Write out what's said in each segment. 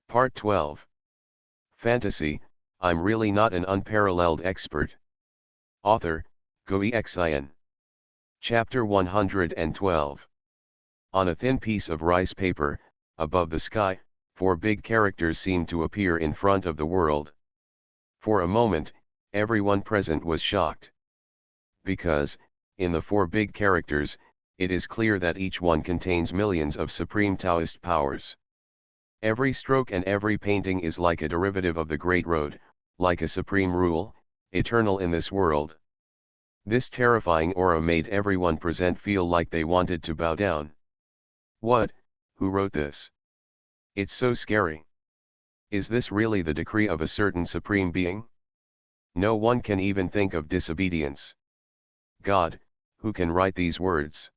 Part 12. Fantasy, I'm really not an unparalleled expert. Author, Xuanhuan. Chapter 112. On a thin piece of rice paper, above the sky, 4 big characters seemed to appear in front of the world. For a moment, everyone present was shocked. Because, in the 4 big characters, it is clear that each one contains millions of supreme Taoist powers. Every stroke and every painting is like a derivative of the Great Road, like a supreme rule, eternal in this world. This terrifying aura made everyone present feel like they wanted to bow down. What? Who wrote this? It's so scary. Is this really the decree of a certain supreme being? No one can even think of disobedience. God, who can write these words?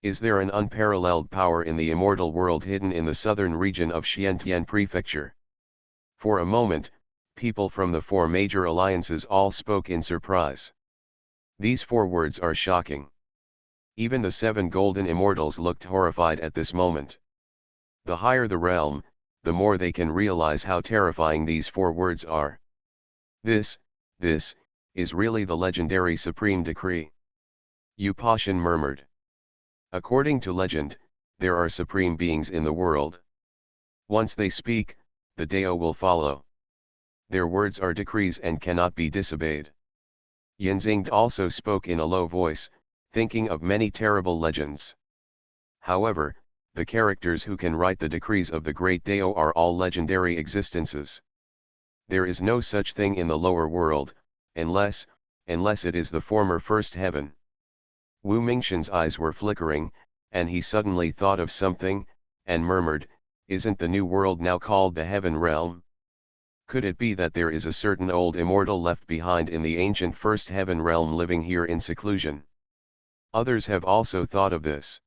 Is there an unparalleled power in the immortal world hidden in the southern region of Xuanhuan Prefecture? For a moment, people from the 4 major alliances all spoke in surprise. These 4 words are shocking. Even the 7 golden immortals looked horrified at this moment. The higher the realm, the more they can realize how terrifying these 4 words are. This is really the legendary supreme decree. Upashan murmured. According to legend, there are supreme beings in the world. Once they speak, the Dao will follow. Their words are decrees and cannot be disobeyed. Yanzingde also spoke in a low voice, thinking of many terrible legends. However, the characters who can write the decrees of the great Dao are all legendary existences. There is no such thing in the lower world, unless it is the former first heaven. Wu Mingxian's eyes were flickering, and he suddenly thought of something, and murmured, "Isn't the new world now called the heaven realm? Could it be that there is a certain old immortal left behind in the ancient first heaven realm living here in seclusion?" Others have also thought of this.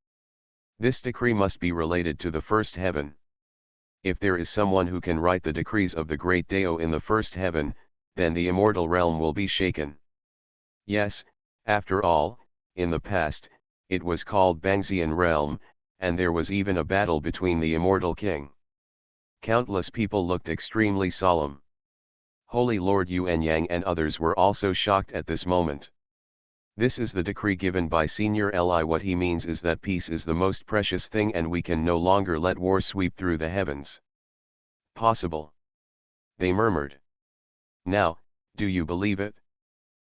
This decree must be related to the first heaven. If there is someone who can write the decrees of the great Dao in the first heaven, then the immortal realm will be shaken. Yes, after all, in the past, it was called Bangxian realm, and there was even a battle between the immortal king. Countless people looked extremely solemn. Holy Lord Yuan Yang and others were also shocked at this moment. This is the decree given by Senior Li. What he means is that peace is the most precious thing and we can no longer let war sweep through the heavens. Possible. They murmured. Now, do you believe it?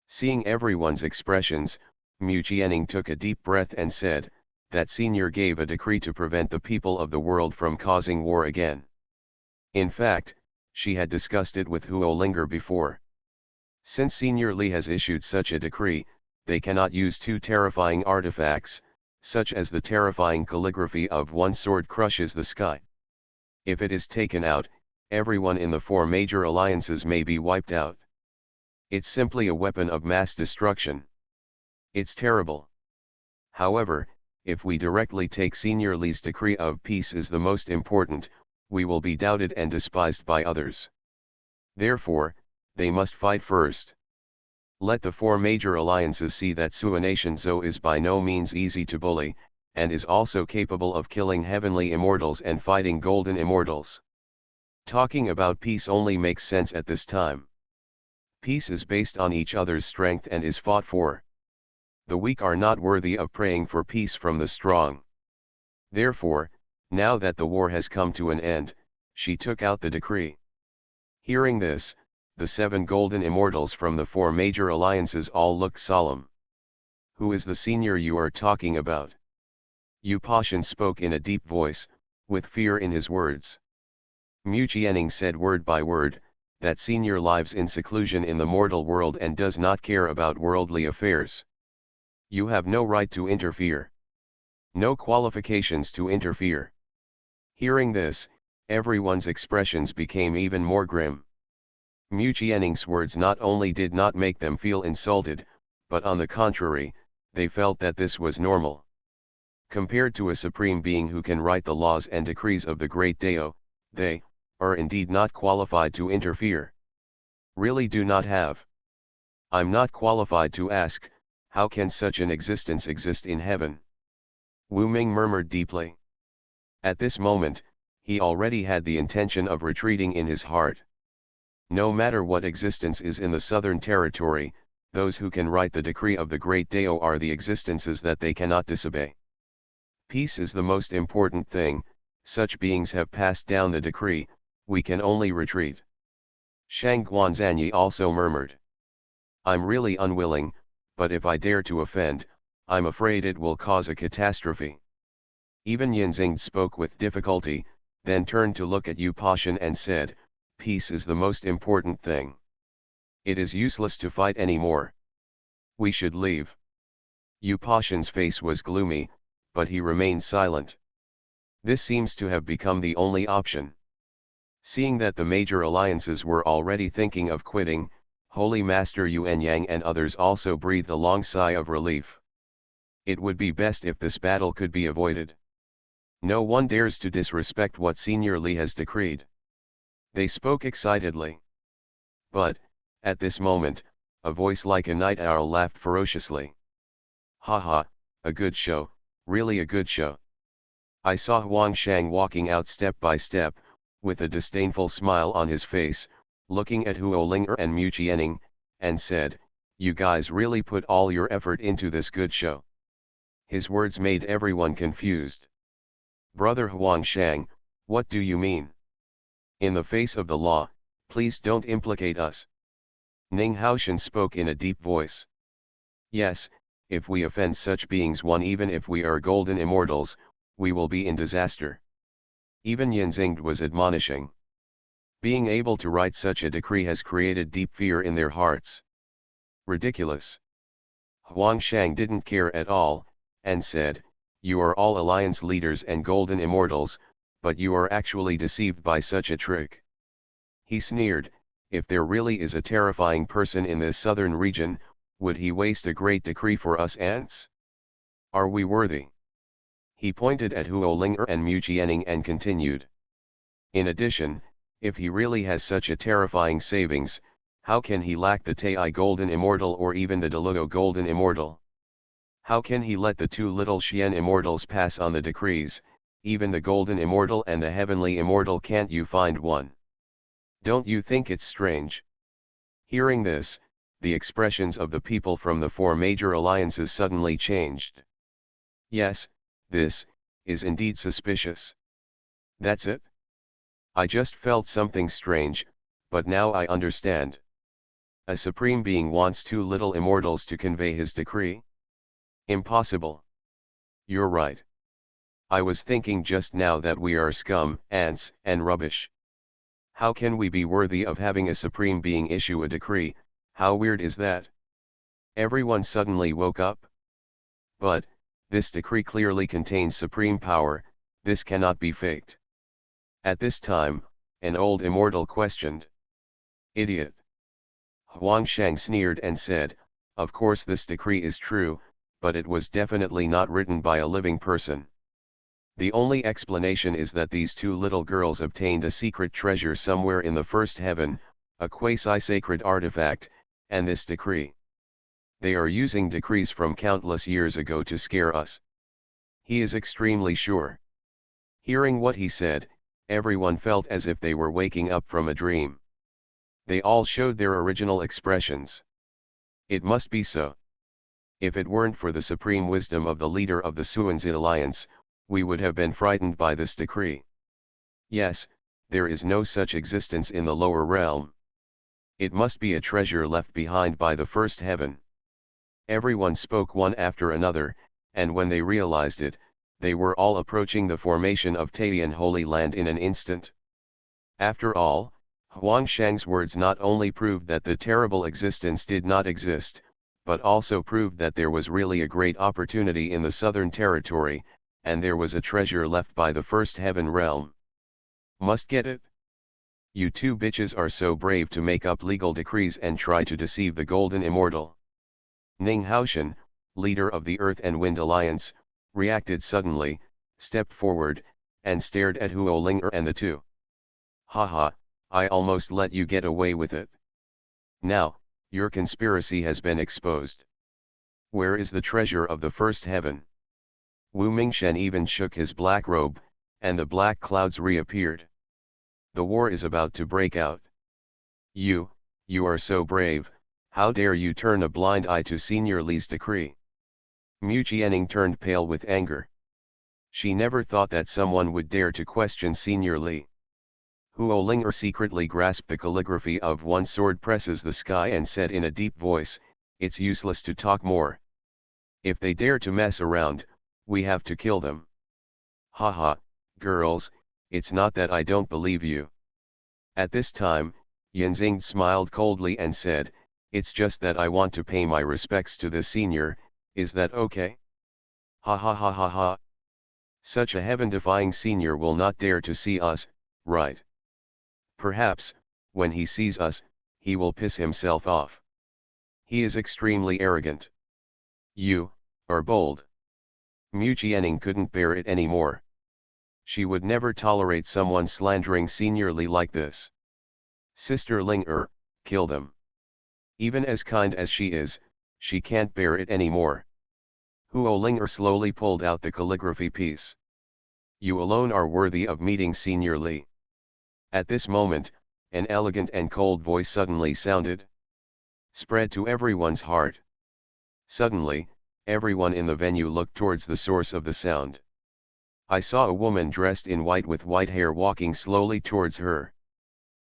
Seeing everyone's expressions, Mu Qianning took a deep breath and said, that Senior gave a decree to prevent the people of the world from causing war again. In fact, she had discussed it with Huo Linger before. Since Senior Li has issued such a decree, they cannot use 2 terrifying artifacts, such as the terrifying calligraphy of one sword crushes the sky. If it is taken out, everyone in the 4 major alliances may be wiped out. It's simply a weapon of mass destruction. It's terrible. However, if we directly take Senior Li's decree of peace is the most important, we will be doubted and despised by others. Therefore, they must fight first. Let the 4 major alliances see that Xuanhuan Zhou is by no means easy to bully, and is also capable of killing heavenly immortals and fighting golden immortals. Talking about peace only makes sense at this time. Peace is based on each other's strength and is fought for. The weak are not worthy of praying for peace from the strong. Therefore, now that the war has come to an end, she took out the decree. Hearing this, the 7 golden immortals from the 4 major alliances all looked solemn. Who is the senior you are talking about? Upashan spoke in a deep voice, with fear in his words. Mu Qianning said word by word, that Senior lives in seclusion in the mortal world and does not care about worldly affairs. You have no right to interfere. No qualifications to interfere. Hearing this, everyone's expressions became even more grim. Mu Qianning's words not only did not make them feel insulted, but on the contrary, they felt that this was normal. Compared to a supreme being who can write the laws and decrees of the great Dao, they are indeed not qualified to interfere. Really do not have. I'm not qualified to ask, how can such an existence exist in heaven? Wu Ming murmured deeply. At this moment, He already had the intention of retreating in his heart. No matter what existence is in the southern territory, those who can write the decree of the great Dao are the existences that they cannot disobey. Peace is the most important thing. Such beings have passed down the decree, we can only retreat. Shang Guanzanyi also murmured. I'm really unwilling, but if I dare to offend, I'm afraid it will cause a catastrophe. Even Yinzing spoke with difficulty, then turned to look at Yu Pashan and said, peace is the most important thing. It is useless to fight anymore. We should leave. Yu Pashan's face was gloomy, but he remained silent. This seems to have become the only option. Seeing that the major alliances were already thinking of quitting, Holy Master Yuan Yang and others also breathed a long sigh of relief. It would be best if this battle could be avoided. No one dares to disrespect what Senior Li has decreed. They spoke excitedly. But, at this moment, a voice like a night owl laughed ferociously. Ha ha, a good show, really a good show. I saw Huang Shang walking out step by step, with a disdainful smile on his face, looking at Huo Linger and Mu Qianing, and said, you guys really put all your effort into this good show. His words made everyone confused. Brother Huang Shang, what do you mean? In the face of the law, please don't implicate us. Ning Haoshan spoke in a deep voice. Yes, if we offend such beings, even if we are golden immortals, we will be in disaster. Even Yinzing was admonishing. Being able to write such a decree has created deep fear in their hearts. Ridiculous. Huang Shang didn't care at all, and said, you are all alliance leaders and golden immortals, but you are actually deceived by such a trick. He sneered, if there really is a terrifying person in this southern region, would he waste a great decree for us ants? Are we worthy? He pointed at Huo Linger and Mu Qianing and continued. In addition, if he really has such a terrifying savings, how can he lack the Tai Golden Immortal or even the Deluo Golden Immortal? How can he let the two little Xian Immortals pass on the decrees? Even the Golden Immortal and the Heavenly Immortal can't you find one? Don't you think it's strange? Hearing this, the expressions of the people from the four major alliances suddenly changed. Yes, this is indeed suspicious. That's it? I just felt something strange, but now I understand. A supreme being wants two little immortals to convey his decree? Impossible. You're right. I was thinking just now that we are scum, ants, and rubbish. How can we be worthy of having a supreme being issue a decree? How weird is that? Everyone suddenly woke up. But, this decree clearly contains supreme power, this cannot be faked. At this time, an old immortal questioned. Idiot. Huang Shang sneered and said, of course this decree is true, but it was definitely not written by a living person. The only explanation is that these two little girls obtained a secret treasure somewhere in the first heaven, a quasi-sacred artifact, and this decree. They are using decrees from countless years ago to scare us. He is extremely sure. Hearing what he said, everyone felt as if they were waking up from a dream. They all showed their original expressions. It must be so. If it weren't for the supreme wisdom of the leader of the Xuanzi Alliance, we would have been frightened by this decree. Yes, there is no such existence in the lower realm. It must be a treasure left behind by the first heaven. Everyone spoke one after another, and when they realized it, they were all approaching the formation of Taiyan Holy Land in an instant. After all, Huang Shang's words not only proved that the terrible existence did not exist, but also proved that there was really a great opportunity in the southern territory, and there was a treasure left by the first heaven realm. Must get it? You two bitches are so brave to make up legal decrees and try to deceive the Golden Immortal. Ning Haoshan, leader of the Earth and Wind Alliance, reacted suddenly, stepped forward, and stared at Huo Linger and the two. Haha, I almost let you get away with it. Now, your conspiracy has been exposed. Where is the treasure of the first heaven? Wu Mingshen even shook his black robe, and the black clouds reappeared. The war is about to break out. You are so brave, how dare you turn a blind eye to Senior Li's decree? Mu Qianning turned pale with anger. She never thought that someone would dare to question Senior Li. Huo Linger secretly grasped the calligraphy of one sword presses the sky and said in a deep voice, "It's useless to talk more. If they dare to mess around, we have to kill them." Haha, girls, it's not that I don't believe you. At this time, Yanzing smiled coldly and said, "It's just that I want to pay my respects to the senior, is that okay?" Ha ha ha ha ha. Such a heaven-defying senior will not dare to see us, right? Perhaps, when he sees us, he will piss himself off. He is extremely arrogant. You are bold. Mu Qianning couldn't bear it anymore. She would never tolerate someone slandering Senior Li like this. Sister Ling kill them. Even as kind as she is, she can't bear it anymore. Huo Linger slowly pulled out the calligraphy piece. You alone are worthy of meeting Senior Li. At this moment, an elegant and cold voice suddenly sounded. Spread to everyone's heart. Suddenly, everyone in the venue looked towards the source of the sound. I saw a woman dressed in white with white hair walking slowly towards her.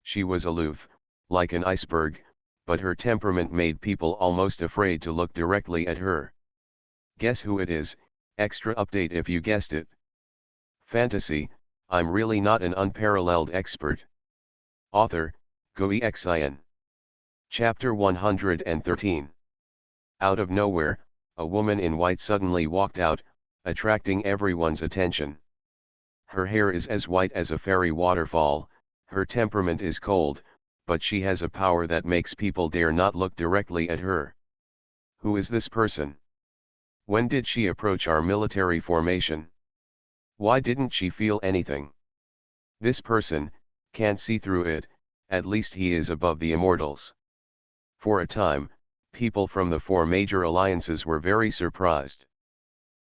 She was aloof, like an iceberg, but her temperament made people almost afraid to look directly at her. Guess who it is? Extra update if you guessed it. Fantasy, I'm really not an unparalleled expert. Author, Xuanhuan. Chapter 113. Out of nowhere, a woman in white suddenly walked out, attracting everyone's attention. Her hair is as white as a fairy waterfall, her temperament is cold, but she has a power that makes people dare not look directly at her. Who is this person? When did she approach our military formation? Why didn't she feel anything? This person can't see through it, at least he is above the immortals. For a time, people from the four major alliances were very surprised.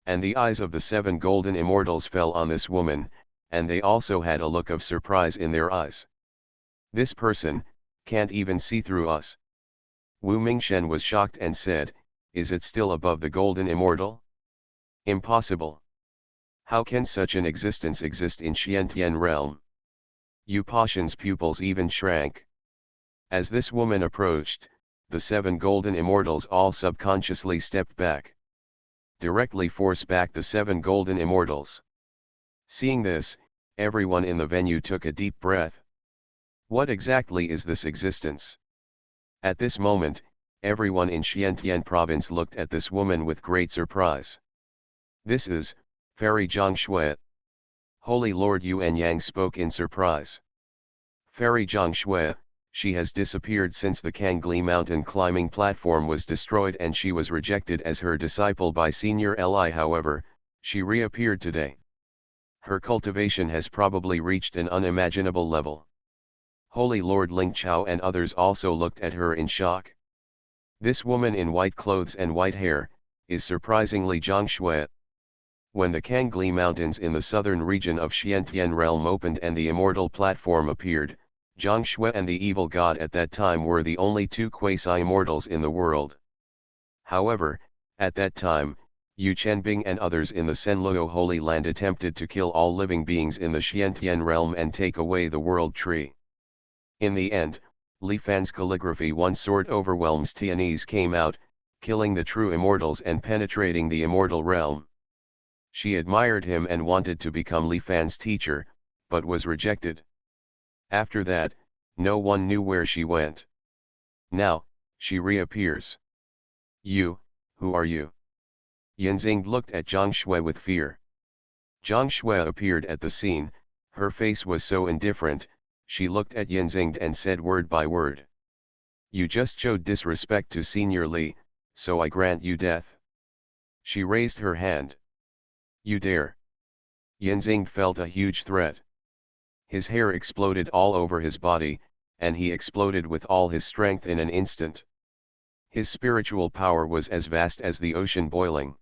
And the eyes of the seven golden immortals fell on this woman, and they also had a look of surprise in their eyes. This person can't even see through us. Wu Mingshen was shocked and said, "Is it still above the golden immortal? Impossible. How can such an existence exist in Xiantian realm?" Yu Pashan's pupils even shrank. As this woman approached, the seven golden immortals all subconsciously stepped back. Directly force back the seven golden immortals. Seeing this, everyone in the venue took a deep breath. What exactly is this existence? At this moment, everyone in Xiantian province looked at this woman with great surprise. This is Fairy Zhongshui. Holy Lord Yuan Yang spoke in surprise. Fairy Zhongshui, she has disappeared since the Kangli mountain climbing platform was destroyed and she was rejected as her disciple by Senior Li. However, she reappeared today. Her cultivation has probably reached an unimaginable level. Holy Lord Ling Chao and others also looked at her in shock. This woman in white clothes and white hair is surprisingly Zhongshui. When the Kangli mountains in the southern region of Xiantian realm opened and the immortal platform appeared, Zhongshui and the evil god at that time were the only two quasi-immortals in the world. However, at that time, Yu Chenbing and others in the Senluo Holy Land attempted to kill all living beings in the Xiantian realm and take away the world tree. In the end, Li Fan's calligraphy one sword overwhelms Tianese came out, killing the true immortals and penetrating the immortal realm. She admired him and wanted to become Li Fan's teacher, but was rejected. After that, no one knew where she went. Now, she reappears. You, who are you? Yanzing looked at Zhongshui with fear. Zhongshui appeared at the scene, her face was so indifferent, she looked at Yanzing and said word by word. You just showed disrespect to Senior Li, so I grant you death. She raised her hand. You dare. Yanzing felt a huge threat. His hair exploded all over his body, and he exploded with all his strength in an instant. His spiritual power was as vast as the ocean boiling.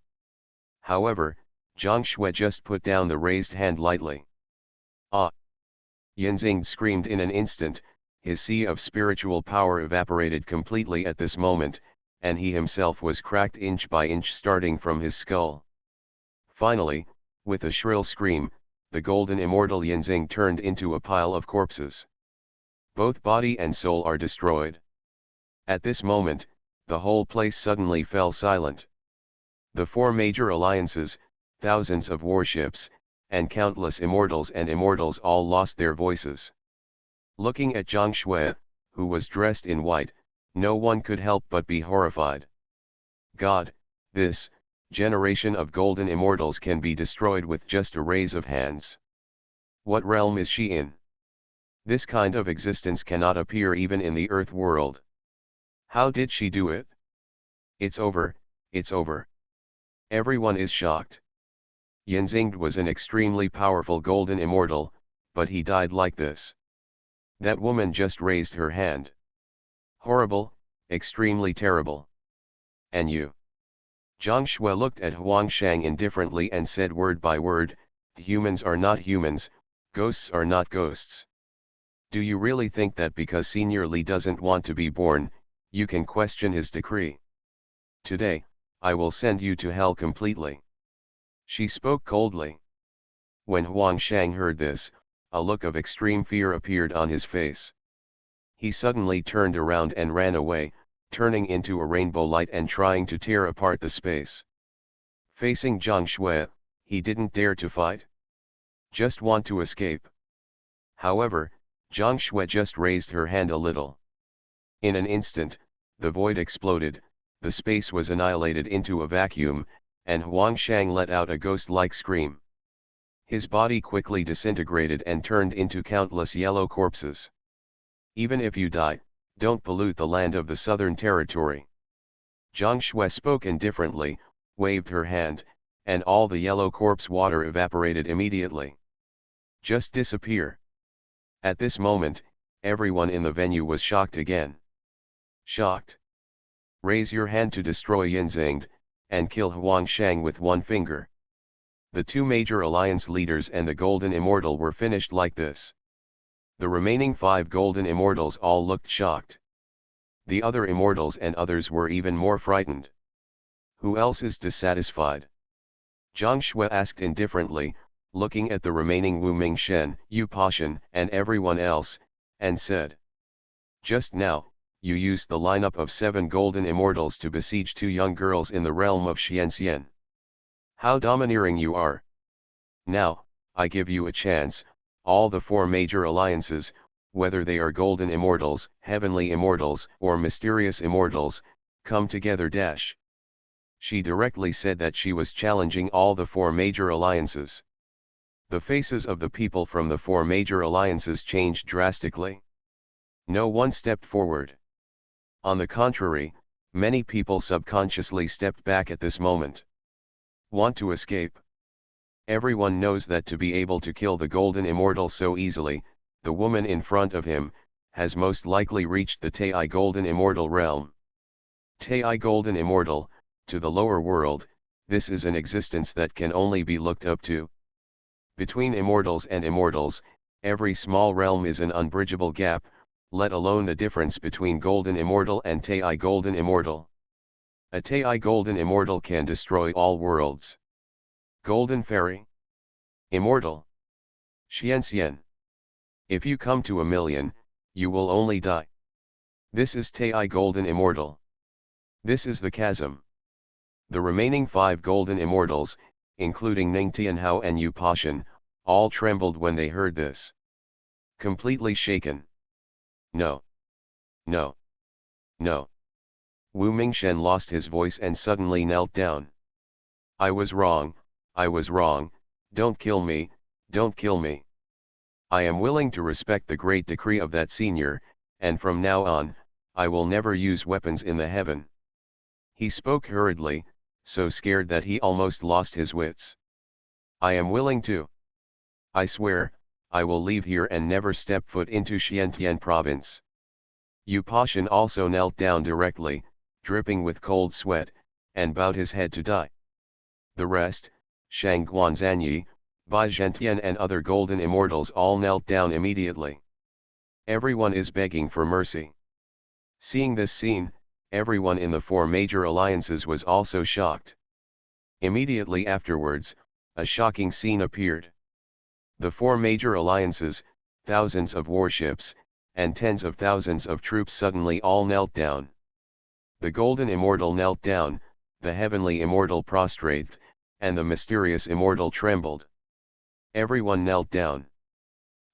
However, Zhongshui just put down the raised hand lightly. Ah! Yinzing screamed in an instant. His sea of spiritual power evaporated completely at this moment, and he himself was cracked inch by inch starting from his skull. Finally, with a shrill scream, the golden immortal Yinzing turned into a pile of corpses. Both body and soul are destroyed. At this moment, the whole place suddenly fell silent. The four major alliances, thousands of warships, and countless immortals and immortals all lost their voices. Looking at Zhang Shui, who was dressed in white, no one could help but be horrified. God, this generation of golden immortals can be destroyed with just a raise of hands. What realm is she in? This kind of existence cannot appear even in the earth world. How did she do it? It's over, it's over. Everyone is shocked. Yinzing was an extremely powerful golden immortal, but he died like this. That woman just raised her hand. Horrible, extremely terrible. And you? Zhang Shui looked at Huang Shang indifferently and said word by word, humans are not humans, ghosts are not ghosts. Do you really think that because Senior Li doesn't want to be born, you can question his decree? Today, I will send you to hell completely. She spoke coldly. When Huang Shang heard this, a look of extreme fear appeared on his face. He suddenly turned around and ran away, turning into a rainbow light and trying to tear apart the space. Facing Zhang Shui, he didn't dare to fight. Just want to escape. However, Zhang Shui just raised her hand a little. In an instant, the void exploded, the space was annihilated into a vacuum, and Huang Shang let out a ghost-like scream. His body quickly disintegrated and turned into countless yellow corpses. Even if you die, don't pollute the land of the Southern Territory. Zhang Shui spoke indifferently, waved her hand, and all the yellow corpse water evaporated immediately. Just disappear. At this moment, everyone in the venue was shocked again. Shocked. Raise your hand to destroy Yinzing, and kill Huang Shang with one finger. The two major alliance leaders and the Golden Immortal were finished like this. The remaining 5 Golden Immortals all looked shocked. The other Immortals and others were even more frightened. Who else is dissatisfied? Zhang Shui asked indifferently, looking at the remaining Wu Mingshen, Yu Pashan, and everyone else, and said. Just now, you used the lineup of 7 Golden Immortals to besiege 2 young girls in the realm of Xianxian. How domineering you are! Now, I give you a chance. All the 4 major alliances, whether they are golden immortals, heavenly immortals, or mysterious immortals, come together. She directly said that she was challenging all the 4 major alliances. The faces of the people from the 4 major alliances changed drastically. No one stepped forward. On the contrary, many people subconsciously stepped back at this moment. Want to escape? Everyone knows that to be able to kill the Golden Immortal so easily, the woman in front of him, has most likely reached the Tai Golden Immortal realm. Tai Golden Immortal, to the lower world, this is an existence that can only be looked up to. Between immortals and immortals, every small realm is an unbridgeable gap, let alone the difference between Golden Immortal and Tai Golden Immortal. A Tai Golden Immortal can destroy all worlds. Golden Fairy. Immortal. Xianxian. If you come to 1,000,000, you will only die. This is Tai Golden Immortal. This is the chasm. The remaining 5 Golden Immortals, including Ning Tianhao and Yu Pashan, all trembled when they heard this. Completely shaken. No. No. No. Wu Mingshen lost his voice and suddenly knelt down. I was wrong, don't kill me, don't kill me. I am willing to respect the great decree of that senior, and from now on, I will never use weapons in the heaven. He spoke hurriedly, so scared that he almost lost his wits. I am willing to. I swear, I will leave here and never step foot into Xiantian province. Yu Pashan also knelt down directly, dripping with cold sweat, and bowed his head to die. The rest, Shang Guanzanyi, Bai Zhentian and other golden immortals all knelt down immediately. Everyone is begging for mercy. Seeing this scene, everyone in the four major alliances was also shocked. Immediately afterwards, a shocking scene appeared. The four major alliances, thousands of warships, and tens of thousands of troops suddenly all knelt down. The golden immortal knelt down, the heavenly immortal prostrated, and the mysterious immortal trembled. Everyone knelt down.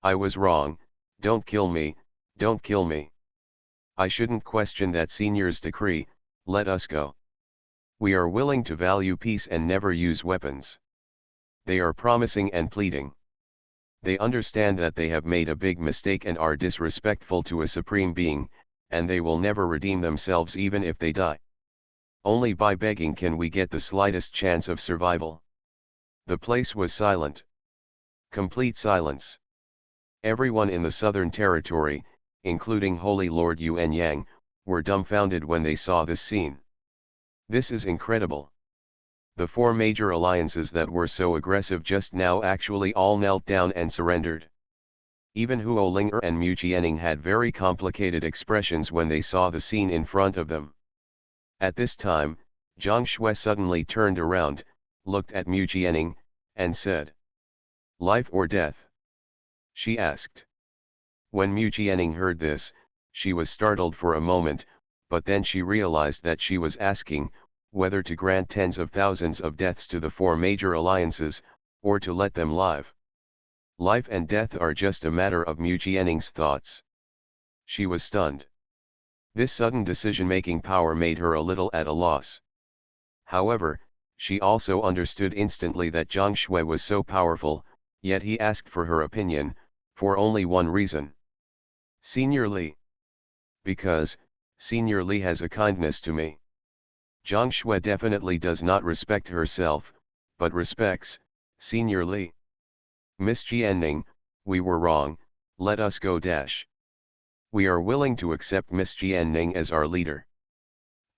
I was wrong, don't kill me, don't kill me. I shouldn't question that senior's decree, let us go. We are willing to value peace and never use weapons. They are promising and pleading. They understand that they have made a big mistake and are disrespectful to a supreme being, and they will never redeem themselves even if they die. Only by begging can we get the slightest chance of survival. The place was silent. Complete silence. Everyone in the Southern Territory, including Holy Lord Yuan Yang, were dumbfounded when they saw this scene. This is incredible. The four major alliances that were so aggressive just now actually all knelt down and surrendered. Even Huo Linger and Mu Jianing had very complicated expressions when they saw the scene in front of them. At this time, Zhang Shui suddenly turned around, looked at Mu Jianing, and said, "Life or death?" she asked. When Mu Jianing heard this, she was startled for a moment, but then she realized that she was asking whether to grant tens of thousands of deaths to the four major alliances, or to let them live. Life and death are just a matter of Mu Jianing's thoughts. She was stunned. This sudden decision-making power made her a little at a loss. However, she also understood instantly that Zhang Shui was so powerful, yet he asked for her opinion, for only one reason. Senior Li. Because, Senior Li has a kindness to me. Zhang Shui definitely does not respect herself, but respects Senior Li. Miss Jianning, we were wrong, let us go dash. We are willing to accept Miss Jianning as our leader.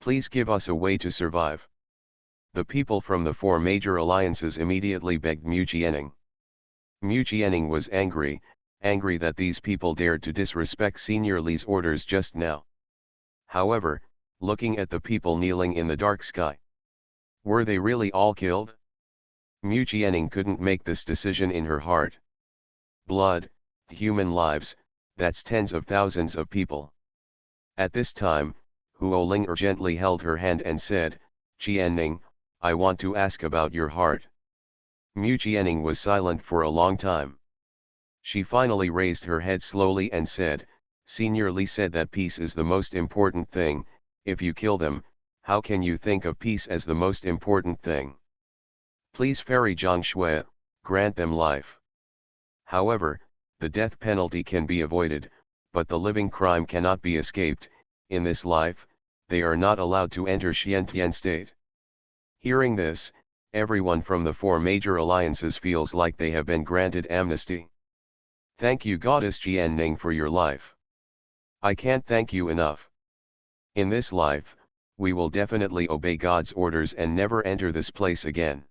Please give us a way to survive. The people from the four major alliances immediately begged Mu Jianning. Mu Jianning was angry that these people dared to disrespect Senior Li's orders just now. However, looking at the people kneeling in the dark sky, were they really all killed? Mu Jianning couldn't make this decision in her heart. Blood, human lives, that's tens of thousands of people. At this time, Huo Linger gently held her hand and said, "Jianning, I want to ask about your heart." Mu Jianning was silent for a long time. She finally raised her head slowly and said, "Senior Li said that peace is the most important thing. If you kill them, how can you think of peace as the most important thing? Please Fairy Zhang Shui, grant them life. However, the death penalty can be avoided, but the living crime cannot be escaped. In this life, they are not allowed to enter Xiantian state." Hearing this, everyone from the four major alliances feels like they have been granted amnesty. Thank you Goddess Jianning for your life. I can't thank you enough. In this life, we will definitely obey God's orders and never enter this place again.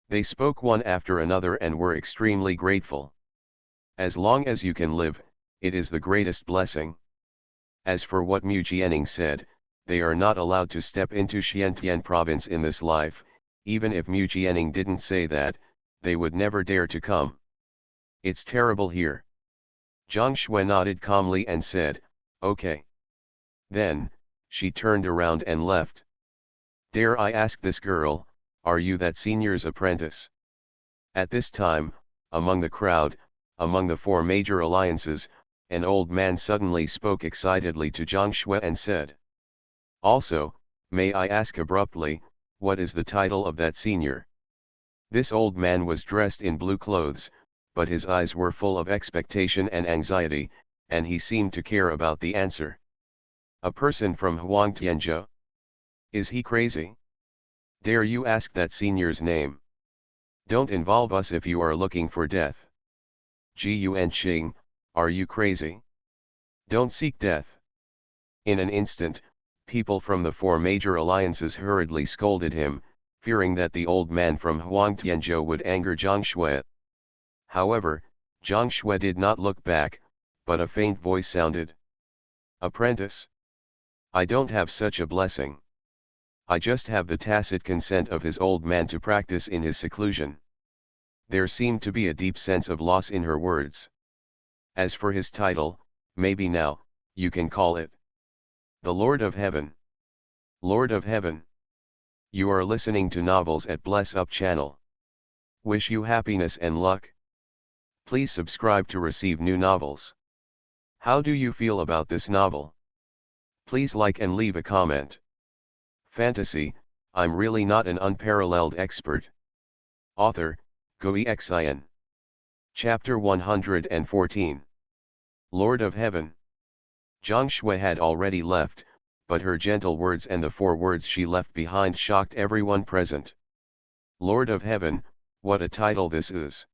They spoke one after another and were extremely grateful. As long as you can live, it is the greatest blessing. As for what Mu Jianning said, they are not allowed to step into Xiantian province in this life. Even if Mu Jianning didn't say that, they would never dare to come. It's terrible here. Zhang Shui nodded calmly and said, "Okay." Then, she turned around and left. "Dare I ask this girl, are you that senior's apprentice?" At this time, among the crowd, among the four major alliances, an old man suddenly spoke excitedly to Zhang Shui and said, "Also, may I ask abruptly, what is the title of that senior?" This old man was dressed in blue clothes, but his eyes were full of expectation and anxiety, and he seemed to care about the answer. "A person from Huangtianzhou? Is he crazy? Dare you ask that senior's name? Don't involve us if you are looking for death. Ji Yuanqing, are you crazy? Don't seek death." In an instant, people from the four major alliances hurriedly scolded him, fearing that the old man from Huangtianzhou would anger Zhang Shui. However, Zhang Shui did not look back, but a faint voice sounded. Apprentice. I don't have such a blessing. I just have the tacit consent of his old man to practice in his seclusion. There seemed to be a deep sense of loss in her words. As for his title, maybe now, you can call it the Lord of Heaven. Lord of Heaven. You are listening to Novels at Bless Up channel. Wish you happiness and luck. Please subscribe to receive new novels. How do you feel about this novel? Please like and leave a comment. Fantasy, I'm really not an unparalleled expert. Author, Xuanhuan. Chapter 114. Lord of Heaven. Zhang Shui had already left, but her gentle words and the 4 words she left behind shocked everyone present. Lord of Heaven, what a title this is.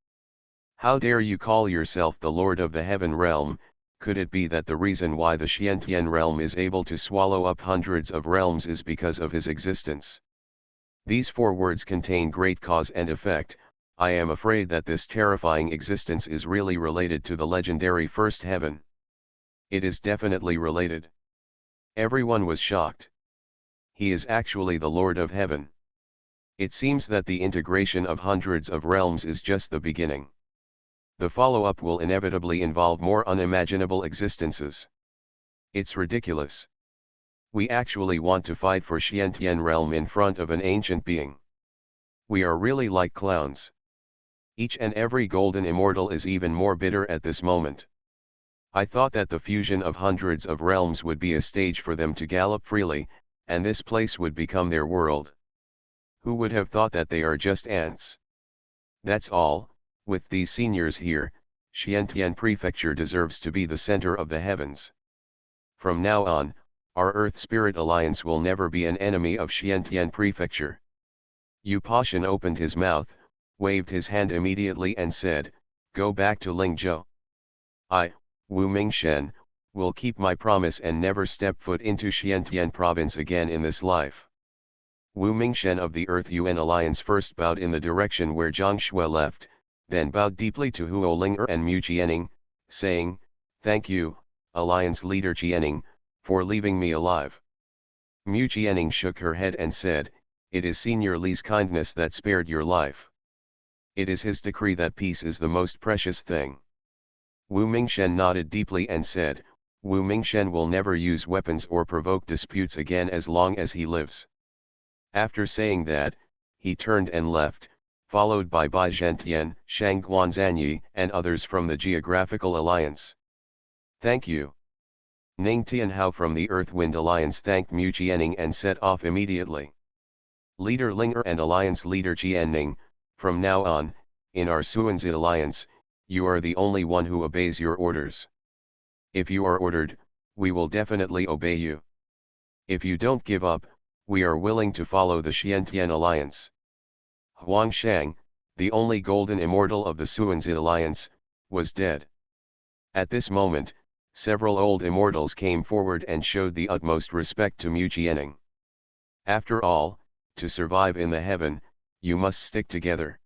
How dare you call yourself the Lord of the Heaven realm? Could it be that the reason why the Xiantian realm is able to swallow up hundreds of realms is because of his existence? These 4 words contain great cause and effect. I am afraid that this terrifying existence is really related to the legendary first heaven. It is definitely related. Everyone was shocked. He is actually the Lord of Heaven. It seems that the integration of hundreds of realms is just the beginning. The follow-up will inevitably involve more unimaginable existences. It's ridiculous. We actually want to fight for Xiantian realm in front of an ancient being. We are really like clowns. Each and every golden immortal is even more bitter at this moment. I thought that the fusion of hundreds of realms would be a stage for them to gallop freely, and this place would become their world. Who would have thought that they are just ants? That's all. With these seniors here, Xiantian Prefecture deserves to be the center of the heavens. From now on, our Earth Spirit Alliance will never be an enemy of Xiantian Prefecture. Yu Pashan opened his mouth, waved his hand immediately and said, go back to Lingzhou. I, Wu Mingshen, will keep my promise and never step foot into Xiantian province again in this life. Wu Mingshen of the Earth UN Alliance first bowed in the direction where Zhang Shui left, then bowed deeply to Huo Linger and Mu Jianing, saying, thank you, Alliance leader Jianing, for leaving me alive. Mu Jianing shook her head and said, it is Senior Li's kindness that spared your life. It is his decree that peace is the most precious thing. Wu Mingshen nodded deeply and said, Wu Mingshen will never use weapons or provoke disputes again as long as he lives. After saying that, he turned and left, followed by Bai Zhentian, Shang Guanzanyi, and others from the Geographical Alliance. Thank you. Ning Tianhao from the Earth-Wind Alliance thanked Mu Jianing and set off immediately. Leader Linger and Alliance Leader Jianning, from now on, in our Xuanzi Alliance, you are the only one who obeys your orders. If you are ordered, we will definitely obey you. If you don't give up, we are willing to follow the Xiantian Alliance. Huang Shang, the only golden immortal of the Xuanzi Alliance, was dead. At this moment, several old immortals came forward and showed the utmost respect to Mu Jianing. After all, to survive in the heaven, you must stick together.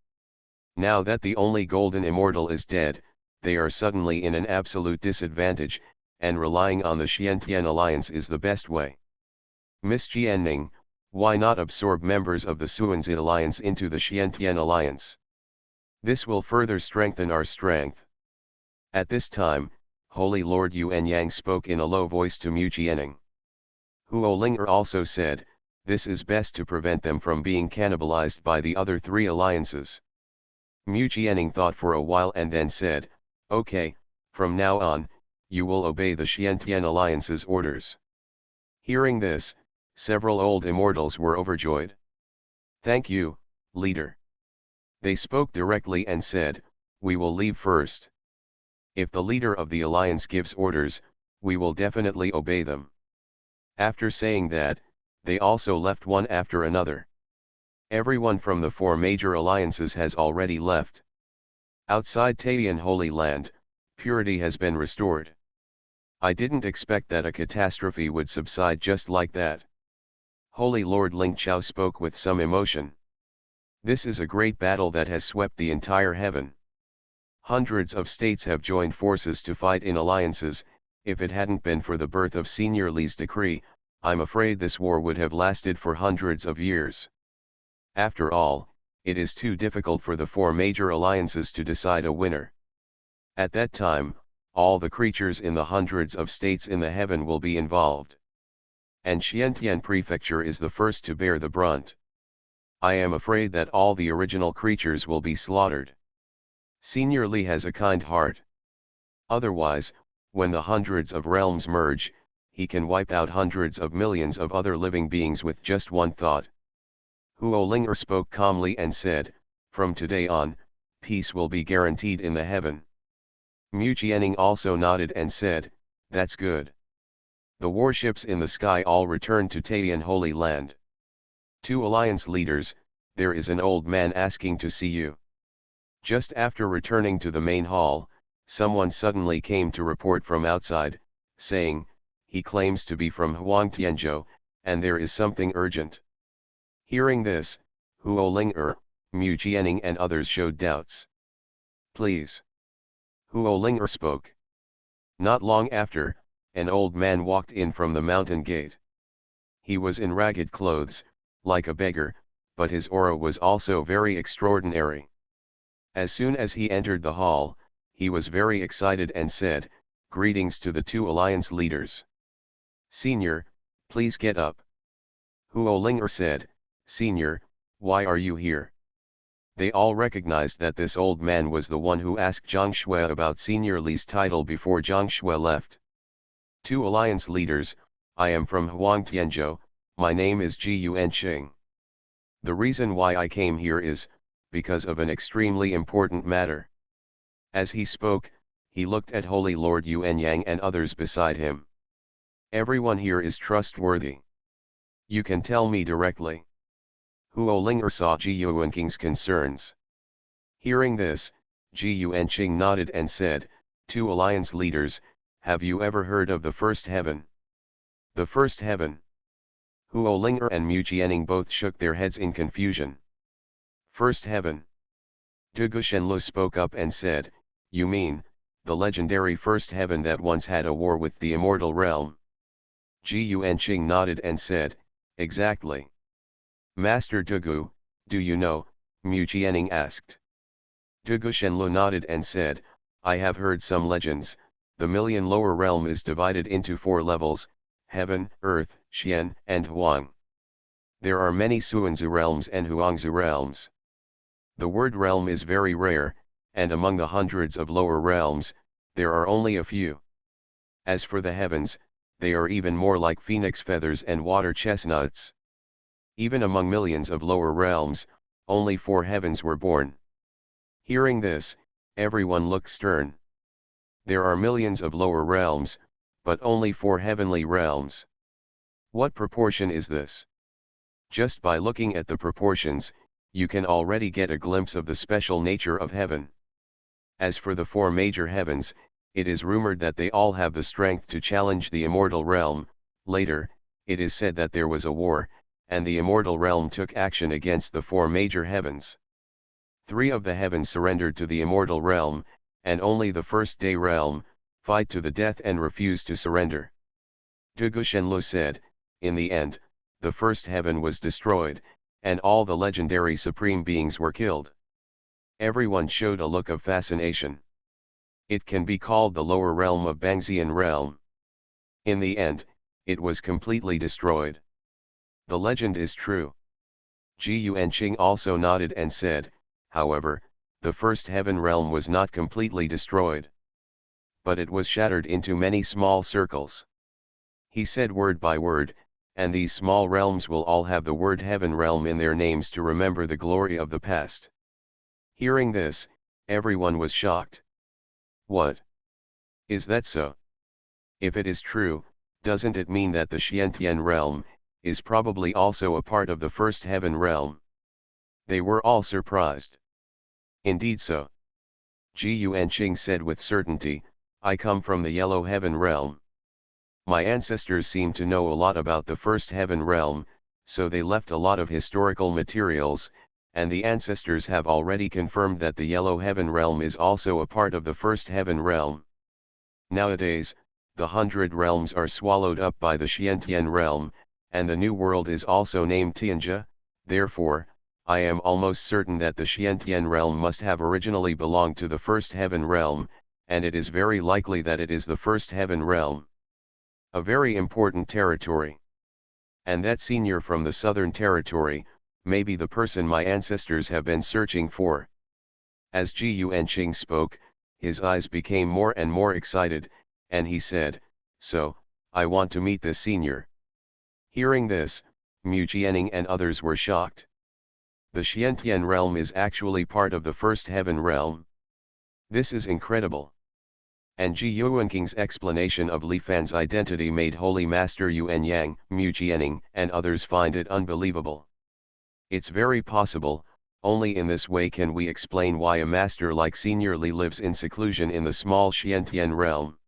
Now that the only golden immortal is dead, they are suddenly in an absolute disadvantage, and relying on the Xiantian Alliance is the best way. Miss Jianning, why not absorb members of the Xuanzi Alliance into the Xiantian Alliance? This will further strengthen our strength. At this time, Holy Lord Yuan Yang spoke in a low voice to Mu Jianing. Huo Linger also said, this is best to prevent them from being cannibalized by the other 3 alliances. Mu Jianing thought for a while and then said, okay, from now on, you will obey the Xiantian Alliance's orders. Hearing this, several old immortals were overjoyed. Thank you, leader. They spoke directly and said, we will leave first. If the leader of the alliance gives orders, we will definitely obey them. After saying that, they also left one after another. Everyone from the 4 major alliances has already left. Outside Taiyan Holy Land, purity has been restored. I didn't expect that a catastrophe would subside just like that. Holy Lord Ling Chao spoke with some emotion. This is a great battle that has swept the entire heaven. Hundreds of states have joined forces to fight in alliances. If it hadn't been for the birth of Senior Li's decree, I'm afraid this war would have lasted for hundreds of years. After all, it is too difficult for the four major alliances to decide a winner. At that time, all the creatures in the hundreds of states in the heaven will be involved. And Xiantian Prefecture is the first to bear the brunt. I am afraid that all the original creatures will be slaughtered. Senior Li has a kind heart. Otherwise, when the hundreds of realms merge, he can wipe out hundreds of millions of other living beings with just one thought. Huo Linger spoke calmly and said, "From today on, peace will be guaranteed in the heaven." Mu Qianning also nodded and said, "That's good." The warships in the sky all returned to Taiyan Holy Land. Two alliance leaders, there is an old man asking to see you. Just after returning to the main hall, someone suddenly came to report from outside, saying, he claims to be from Huangtianzhou, and there is something urgent. Hearing this, Huo Linger, Mu Qianning and others showed doubts. "Please." Huo Linger spoke. Not long after, an old man walked in from the mountain gate. He was in ragged clothes, like a beggar, but his aura was also very extraordinary. As soon as he entered the hall, he was very excited and said, "Greetings to the two alliance leaders. Senior, please get up." Huo Linger said, "Senior, why are you here?" They all recognized that this old man was the one who asked Zhang Shui about Senior Li's title before Zhang Shui left. "Two alliance leaders, I am from Huangtianzhou, my name is Ji Yuanqing. The reason why I came here is, because of an extremely important matter." As he spoke, he looked at Holy Lord Yuanyang and others beside him. "Everyone here is trustworthy. You can tell me directly." Huo Linger saw Ji Yuanqing's concerns. Hearing this, Ji Yuanqing nodded and said, "Two alliance leaders, have you ever heard of the first heaven?" "The first heaven?" Huo Linger and Mu Qianning both shook their heads in confusion. "First heaven?" Dugu Shenlu spoke up and said, "You mean, the legendary first heaven that once had a war with the immortal realm?" Ji Yuanqing nodded and said, "Exactly." "Master Dugu, do you know?" Mu Qianning asked. Dugu Shenlu nodded and said, "I have heard some legends. The million lower realm is divided into 4 levels, heaven, earth, Xian, and Huang. There are many Suanzu realms and Huangzu realms. The word realm is very rare, and among the hundreds of lower realms, there are only a few. As for the heavens, they are even more like phoenix feathers and water chestnuts. Even among millions of lower realms, only 4 heavens were born." Hearing this, everyone looked stern. There are millions of lower realms, but only 4 heavenly realms. What proportion is this? Just by looking at the proportions, you can already get a glimpse of the special nature of heaven. As for the 4 major heavens, it is rumored that they all have the strength to challenge the immortal realm. Later, it is said that there was a war, and the immortal realm took action against the 4 major heavens. 3 of the heavens surrendered to the immortal realm, and only the first day realm, fight to the death and refused to surrender. Dugu Shenlu said, "In the end, the first heaven was destroyed, and all the legendary supreme beings were killed." Everyone showed a look of fascination. It can be called the lower realm of Bangxian realm. In the end, it was completely destroyed. The legend is true. Ji Yuanqing also nodded and said, "However, the first heaven realm was not completely destroyed. But it was shattered into many small circles." He said word by word, "And these small realms will all have the word heaven realm in their names to remember the glory of the past." Hearing this, everyone was shocked. "What? Is that so? If it is true, doesn't it mean that the Xiantian realm is probably also a part of the first heaven realm?" They were all surprised. "Indeed so." Ji Yuanqing said with certainty, "I come from the yellow heaven realm. My ancestors seem to know a lot about the first heaven realm, so they left a lot of historical materials, and the ancestors have already confirmed that the Yellow Heaven realm is also a part of the First Heaven realm. Nowadays, the 100 realms are swallowed up by the Xiantian realm, and the new world is also named Tianjia. Therefore, I am almost certain that the Xiantian realm must have originally belonged to the First Heaven realm, and it is very likely that it is the First Heaven realm. A very important territory. And that senior from the Southern Territory, may be the person my ancestors have been searching for. As Ji Yuanqing spoke, his eyes became more and more excited, and he said, "So, I want to meet this senior." Hearing this, Mu Jianing and others were shocked. The Xiantian realm is actually part of the First Heaven realm. This is incredible. And Ji Yuanqing's explanation of Li Fan's identity made Holy Master Yuan Yang, Mu Jianing, and others find it unbelievable. It's very possible, only in this way can we explain why a master like Senior Li lives in seclusion in the small Xiantian realm.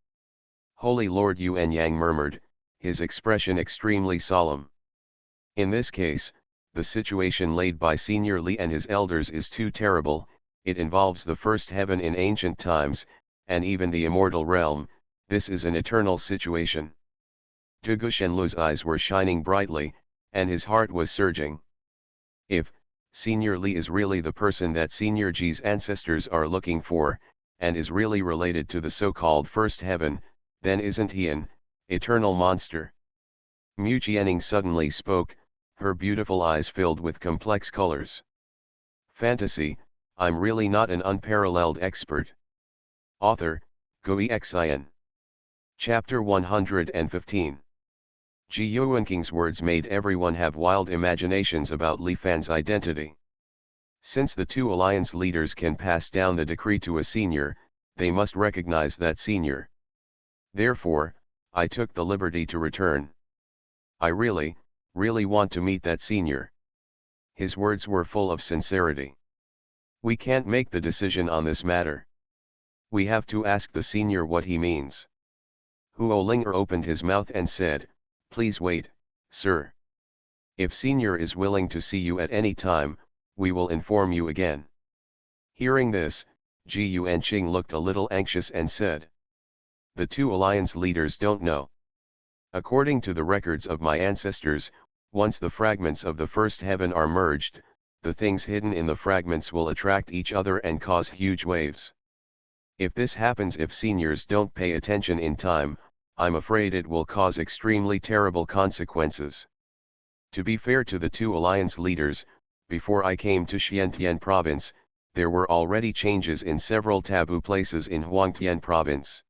Holy Lord Yuan Yang murmured, his expression extremely solemn. In this case, the situation laid by Senior Li and his elders is too terrible. It involves the First Heaven in ancient times, and even the immortal realm. This is an eternal situation. Zhuge Shenlu's eyes were shining brightly, and his heart was surging. If Senior Li is really the person that Senior Ji's ancestors are looking for, and is really related to the so-called First Heaven, then isn't he an eternal monster? Mu Jianing suddenly spoke, her beautiful eyes filled with complex colors. Fantasy, I'm really not an unparalleled expert. Author, Gui Xian. Chapter 115. Ji Yuanqing's words made everyone have wild imaginations about Li Fan's identity. Since the two alliance leaders can pass down the decree to a senior, they must recognize that senior. Therefore, I took the liberty to return. I really want to meet that senior. His words were full of sincerity. We can't make the decision on this matter. We have to ask the senior what he means. Huo Linger opened his mouth and said, "Please wait, sir. If senior is willing to see you at any time, we will inform you again." Hearing this, Ji Yuanqing looked a little anxious and said, "The two alliance leaders don't know. According to the records of my ancestors, once the fragments of the First Heaven are merged, the things hidden in the fragments will attract each other and cause huge waves. If this happens if seniors don't pay attention in time, I'm afraid it will cause extremely terrible consequences. To be fair to the two alliance leaders, before I came to Xiantian province, there were already changes in several taboo places in Huangtian province."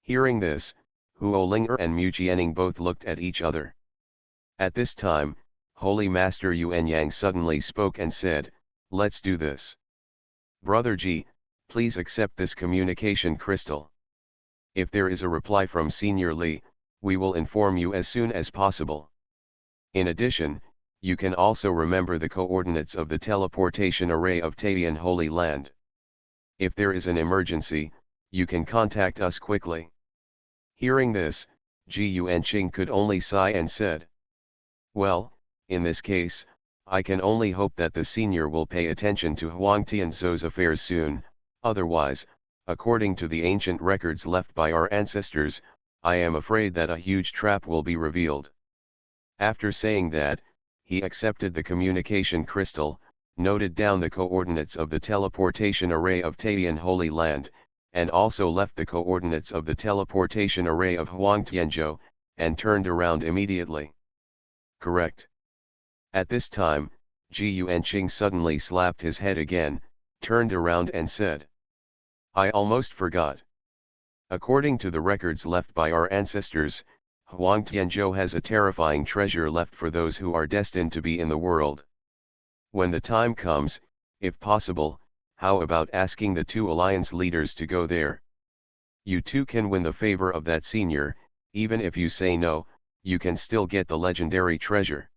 Hearing this, Huo Linger and Mu Jianing both looked at each other. At this time, Holy Master Yuan Yang suddenly spoke and said, "Let's do this. Brother Ji, please accept this communication crystal. If there is a reply from Senior Li, we will inform you as soon as possible. In addition, you can also remember the coordinates of the teleportation array of Taiyan Holy Land. If there is an emergency, you can contact us quickly." Hearing this, Ji Yuanqing could only sigh and said, "Well, in this case, I can only hope that the senior will pay attention to Huang Tianzhou's affairs soon. Otherwise, according to the ancient records left by our ancestors, I am afraid that a huge trap will be revealed." After saying that, he accepted the communication crystal, noted down the coordinates of the teleportation array of Taiyan Holy Land, and also left the coordinates of the teleportation array of Huang Tianzhou, and turned around immediately. "Correct." At this time, Ji Yuanqing suddenly slapped his head again, turned around and said, "I almost forgot. According to the records left by our ancestors, Huang Tianzhou has a terrifying treasure left for those who are destined to be in the world. When the time comes, if possible, how about asking the two alliance leaders to go there? You too can win the favor of that senior. Even if you say no, you can still get the legendary treasure."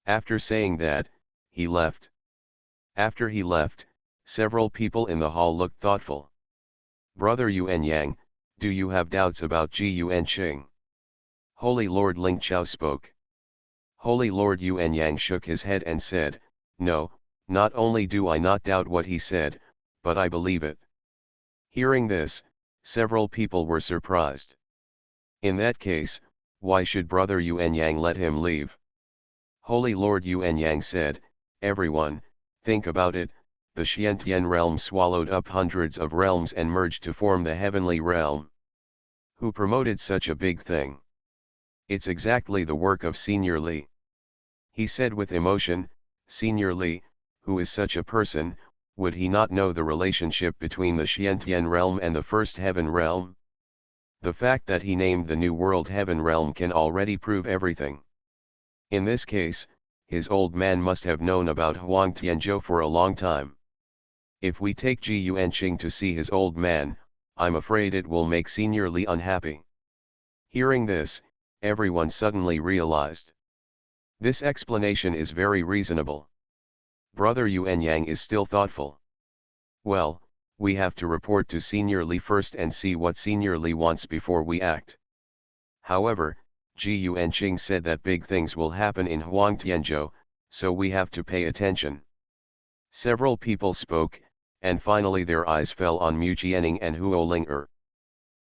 After saying that, he left. After he left, several people in the hall looked thoughtful. "Brother Yuan Yang, do you have doubts about Ji Yuanqing?" Holy Lord Ling Chao spoke. Holy Lord Yuan Yang shook his head and said, No, Not only do I not doubt what he said, but I believe it. Hearing this, several people were surprised. In that case, why should Brother Yuanyang let him leave? Holy Lord Yuanyang said, everyone, think about it, the Xiantian realm swallowed up hundreds of realms and merged to form the heavenly realm. Who promoted such a big thing? It's exactly the work of Senior Li. He said with emotion, Senior Li, who is such a person, would he not know the relationship between the Xiantian realm and the first heaven realm? The fact that he named the new world heaven realm can already prove everything. In this case, his old man must have known about Huang Tianzhou for a long time. If we take Ji Yuanqing to see his old man, I'm afraid it will make Senior Li unhappy. Hearing this, everyone suddenly realized. This explanation is very reasonable. Brother Yuanyang is still thoughtful. Well, we have to report to Senior Li first and see what Senior Li wants before we act. However, Ji Yuanqing said that big things will happen in Huang Tianzhou, so we have to pay attention. Several people spoke, and finally their eyes fell on Mu Jianing and Huo Ling.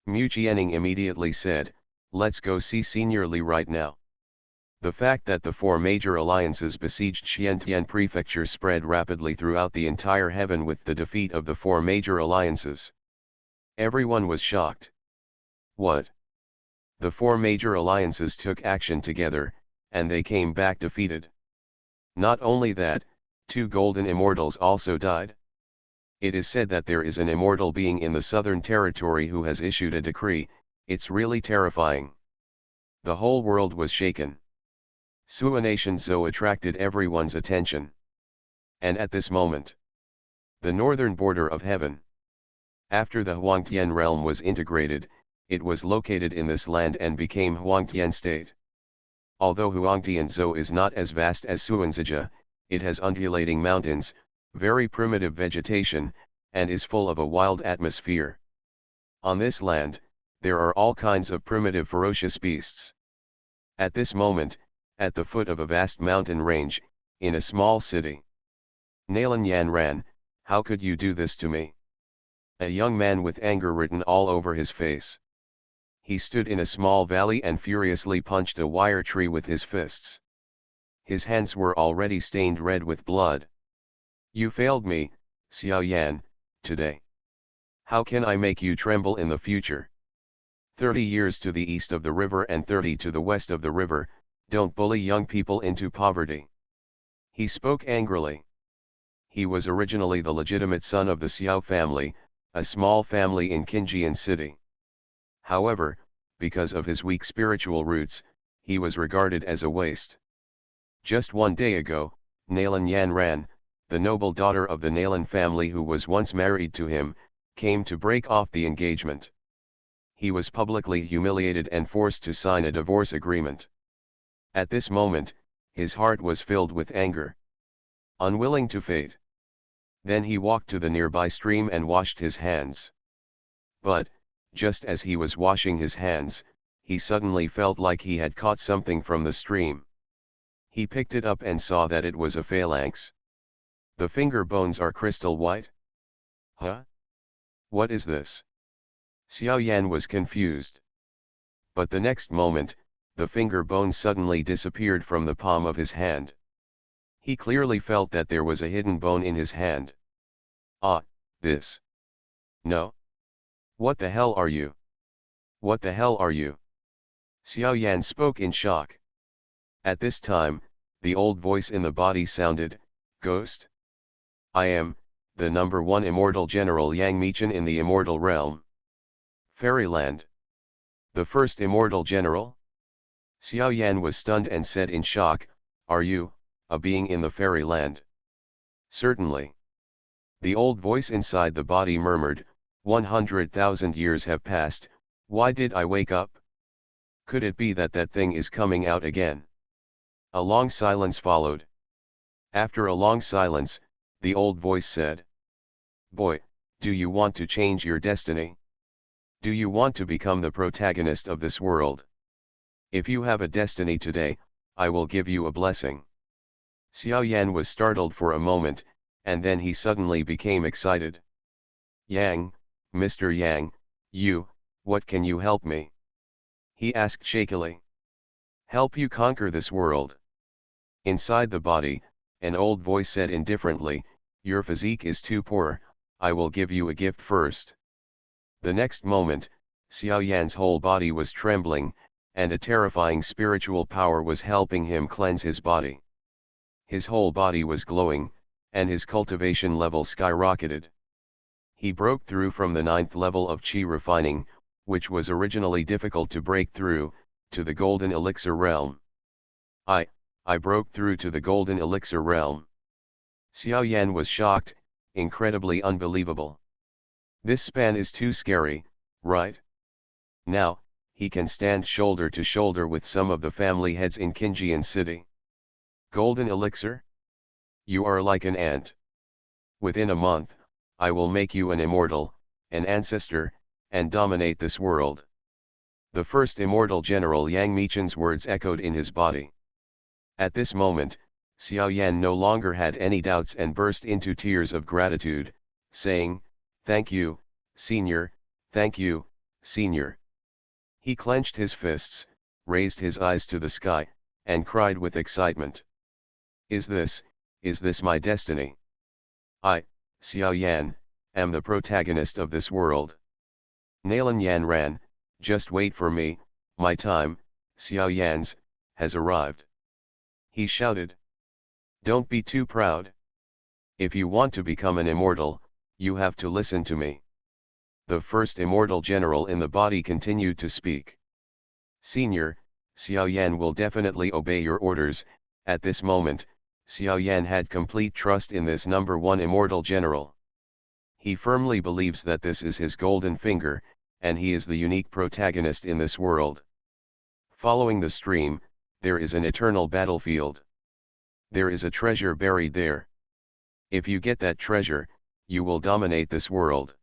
Mu Jianing immediately said, let's go see Senior Li right now. The fact that the four major alliances besieged Xiantian Prefecture spread rapidly throughout the entire heaven with the defeat of the four major alliances. Everyone was shocked. What? The four major alliances took action together, and they came back defeated. Not only that, 2 golden immortals also died. It is said that there is an immortal being in the southern territory who has issued a decree. It's really terrifying. The whole world was shaken. Xuanhuan attracted everyone's attention. And at this moment, the northern border of heaven. After the Huangtian realm was integrated, it was located in this land and became Huangtian state. Although Huangtianzhou is not as vast as Xuanzija, it has undulating mountains, very primitive vegetation, and is full of a wild atmosphere. On this land, there are all kinds of primitive ferocious beasts. At this moment, at the foot of a vast mountain range, in a small city. Nalan ran, how could you do this to me? A young man with anger written all over his face. He stood in a small valley and furiously punched a wire tree with his fists. His hands were already stained red with blood. You failed me, Xiaoyan, today. How can I make you tremble in the future? 30 years to the east of the river and 30 to the west of the river, don't bully young people into poverty. He spoke angrily. He was originally the legitimate son of the Xiao family, a small family in Qinjian city. However, because of his weak spiritual roots, he was regarded as a waste. Just one day ago, Nalan Yanran, the noble daughter of the Nalan family who was once married to him, came to break off the engagement. He was publicly humiliated and forced to sign a divorce agreement. At this moment, his heart was filled with anger. Unwilling to fade. Then he walked to the nearby stream and washed his hands. But, just as he was washing his hands, he suddenly felt like he had caught something from the stream. He picked it up and saw that it was a phalanx. The finger bones are crystal white? Huh? What is this? Xiaoyan was confused. But the next moment, the finger bones suddenly disappeared from the palm of his hand. He clearly felt that there was a hidden bone in his hand. Ah, this. No. What the hell are you? What the hell are you? Xiaoyan spoke in shock. At this time, the old voice in the body sounded, Ghost? I am, the number 1 immortal general Yang Michan in the immortal realm. Fairyland. The first immortal general? Xiaoyan was stunned and said in shock, are you, a being in the fairyland? Certainly. The old voice inside the body murmured, 100,000 years have passed, why did I wake up? Could it be that that thing is coming out again? A long silence followed. After a long silence, the old voice said, Boy, do you want to change your destiny? Do you want to become the protagonist of this world? If you have a destiny today, I will give you a blessing. Xiaoyan was startled for a moment, and then he suddenly became excited. Yang, Mr. Yang, what can you help me? He asked shakily. Help you conquer this world. Inside the body, an old voice said indifferently, your physique is too poor, I will give you a gift first. The next moment, Xuanhuan's whole body was trembling, and a terrifying spiritual power was helping him cleanse his body. His whole body was glowing, and his cultivation level skyrocketed. He broke through from the 9th level of Qi refining, which was originally difficult to break through, to the golden elixir realm. I broke through to the golden elixir realm. Xuanhuan was shocked, incredibly unbelievable. This span is too scary, right? Now, he can stand shoulder to shoulder with some of the family heads in Qinjian City. Golden elixir? You are like an ant. Within a month, I will make you an immortal, an ancestor, and dominate this world. The first immortal general Yang Michen's words echoed in his body. At this moment, Xuanhuan no longer had any doubts and burst into tears of gratitude, saying, Thank you, Senior, thank you, Senior. He clenched his fists, raised his eyes to the sky, and cried with excitement. Is this my destiny? I, Xuanhuan, am the protagonist of this world. Nalan Yan ran, just wait for me, my time, Xuanhuan's, has arrived. He shouted. Don't be too proud. If you want to become an immortal, you have to listen to me. The first immortal general in the body continued to speak. Senior, Xuanhuan will definitely obey your orders. At this moment, Xuanhuan had complete trust in this number one immortal general. He firmly believes that this is his golden finger, and he is the unique protagonist in this world. Following the stream, there is an eternal battlefield. There is a treasure buried there. If you get that treasure, you will dominate this world.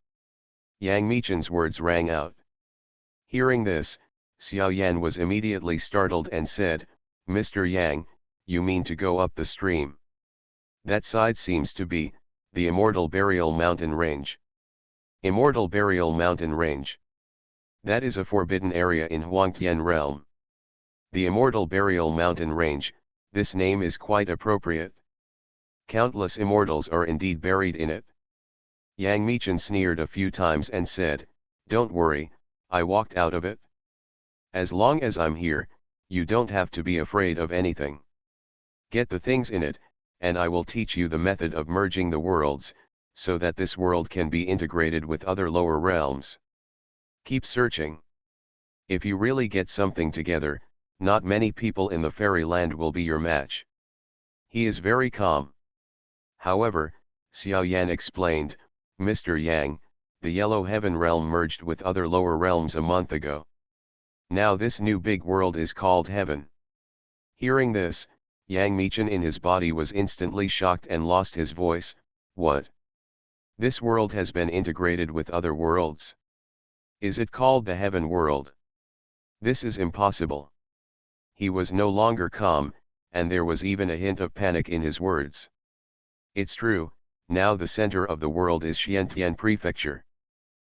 Yang Michen's words rang out. Hearing this, Xuanhuan was immediately startled and said, Mr. Yang, you mean to go up the stream? That side seems to be the Immortal Burial Mountain Range. Immortal Burial Mountain Range. That is a forbidden area in Huangtian realm. The Immortal Burial Mountain Range, this name is quite appropriate. Countless immortals are indeed buried in it. Yang Michen sneered a few times and said, Don't worry, I walked out of it. As long as I'm here, you don't have to be afraid of anything. Get the things in it, and I will teach you the method of merging the worlds, so that this world can be integrated with other lower realms. Keep searching. If you really get something together, not many people in the fairyland will be your match. He is very calm. However, Xuanhuan explained, Mr. Yang, the Yellow Heaven realm merged with other lower realms a month ago. Now this new big world is called Heaven. Hearing this, Yang Michen in his body was instantly shocked and lost his voice. What? This world has been integrated with other worlds. Is it called the Heaven world? This is impossible. He was no longer calm, and there was even a hint of panic in his words. It's true, now the center of the world is Xiantian Prefecture.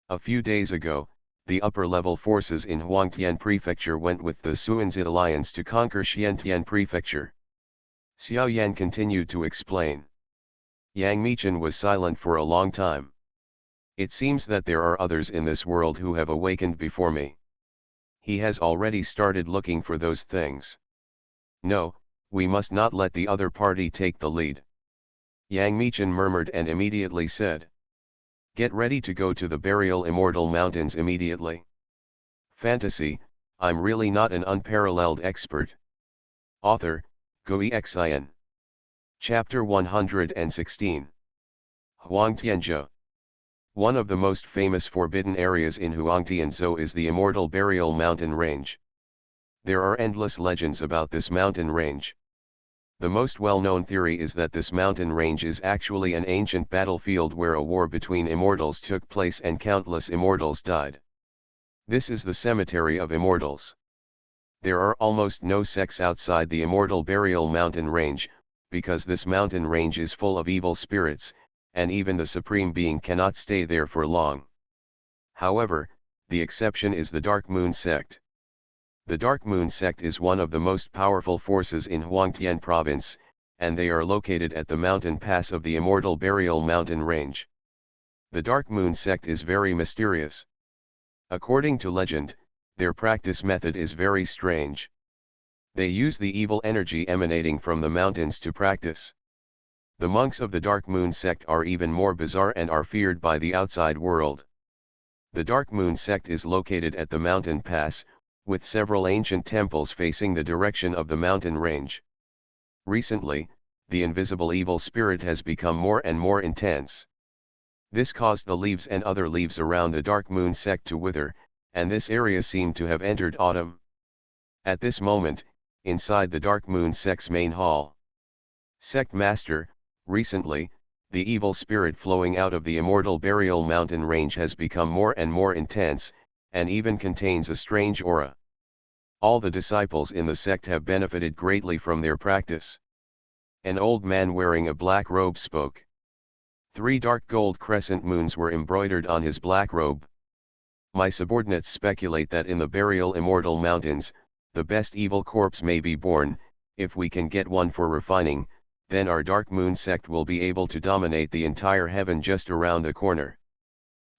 A few days ago, the upper-level forces in Huangtian Prefecture went with the Xuanzi Alliance to conquer Xiantian Prefecture. Xuanhuan continued to explain. Yang Michen was silent for a long time. It seems that there are others in this world who have awakened before me. He has already started looking for those things. No, we must not let the other party take the lead. Yang Michen murmured and immediately said. Get ready to go to the Burial Immortal Mountains immediately. Fantasy, I'm really not an unparalleled expert. Author, Xuanhuan. Chapter 116. Huangtianzhou. One of the most famous forbidden areas in Huangtianzhou is the Immortal Burial Mountain Range. There are endless legends about this mountain range. The most well-known theory is that this mountain range is actually an ancient battlefield where a war between immortals took place and countless immortals died. This is the cemetery of immortals. There are almost no sects outside the Immortal Burial Mountain Range, because this mountain range is full of evil spirits, and even the Supreme Being cannot stay there for long. However, the exception is the Dark Moon sect. The Dark Moon sect is one of the most powerful forces in Huangtian province, and they are located at the mountain pass of the Immortal Burial mountain range. The Dark Moon sect is very mysterious. According to legend, their practice method is very strange. They use the evil energy emanating from the mountains to practice. The monks of the Dark Moon sect are even more bizarre and are feared by the outside world. The Dark Moon sect is located at the mountain pass, with several ancient temples facing the direction of the mountain range. Recently, the invisible evil spirit has become more and more intense. This caused the leaves and other leaves around the Dark Moon sect to wither, and this area seemed to have entered autumn. At this moment, inside the Dark Moon sect's main hall, Sect Master, recently, the evil spirit flowing out of the Immortal Burial mountain range has become more and more intense, and even contains a strange aura. All the disciples in the sect have benefited greatly from their practice. An old man wearing a black robe spoke. 3 dark gold crescent moons were embroidered on his black robe. My subordinates speculate that in the Burial Immortal Mountains, the best evil corpse may be born. If we can get one for refining, then our Dark Moon sect will be able to dominate the entire heaven just around the corner.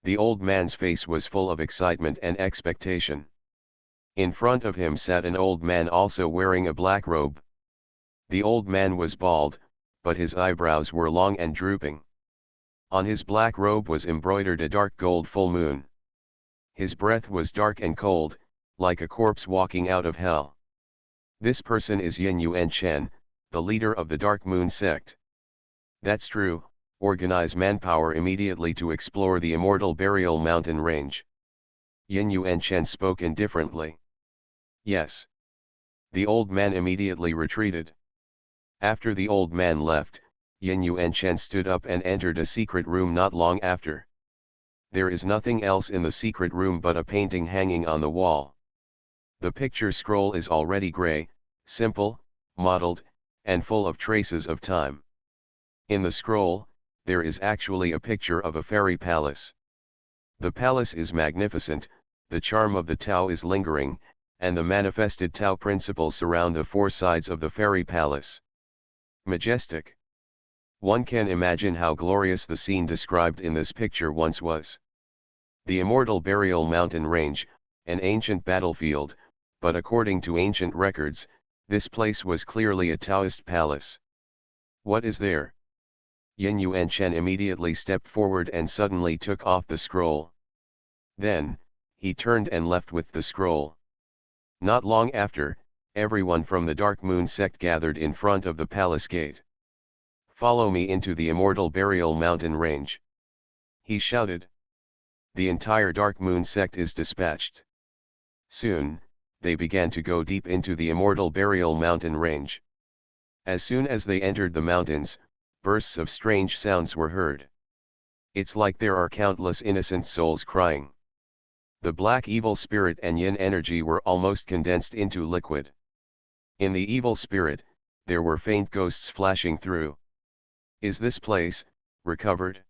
The old man's face was full of excitement and expectation. In front of him sat an old man also wearing a black robe. The old man was bald, but his eyebrows were long and drooping. On his black robe was embroidered a dark gold full moon. His breath was dark and cold, like a corpse walking out of hell. This person is Yin Yuan Chen, the leader of the Dark Moon sect. That's true, organize manpower immediately to explore the Immortal Burial mountain range. Yin Yuan Chen spoke indifferently. Yes. The old man immediately retreated. After the old man left, Yin Yuan Chen stood up and entered a secret room not long after. There is nothing else in the secret room but a painting hanging on the wall. The picture scroll is already gray, simple, mottled, and full of traces of time. In the scroll, there is actually a picture of a fairy palace. The palace is magnificent, the charm of the Tao is lingering, and the manifested Tao principles surround the 4 sides of the fairy palace. Majestic. One can imagine how glorious the scene described in this picture once was. The Immortal Burial mountain range, an ancient battlefield, but according to ancient records, this place was clearly a Taoist palace. What is there? Yin Yuan Chen immediately stepped forward and suddenly took off the scroll. Then, he turned and left with the scroll. Not long after, everyone from the Dark Moon sect gathered in front of the palace gate. Follow me into the Immortal Burial mountain range. He shouted. The entire Dark Moon sect is dispatched. Soon, they began to go deep into the Immortal Burial mountain range. As soon as they entered the mountains, bursts of strange sounds were heard. It's like there are countless innocent souls crying. The black evil spirit and yin energy were almost condensed into liquid. In the evil spirit, there were faint ghosts flashing through. Is this place recovered?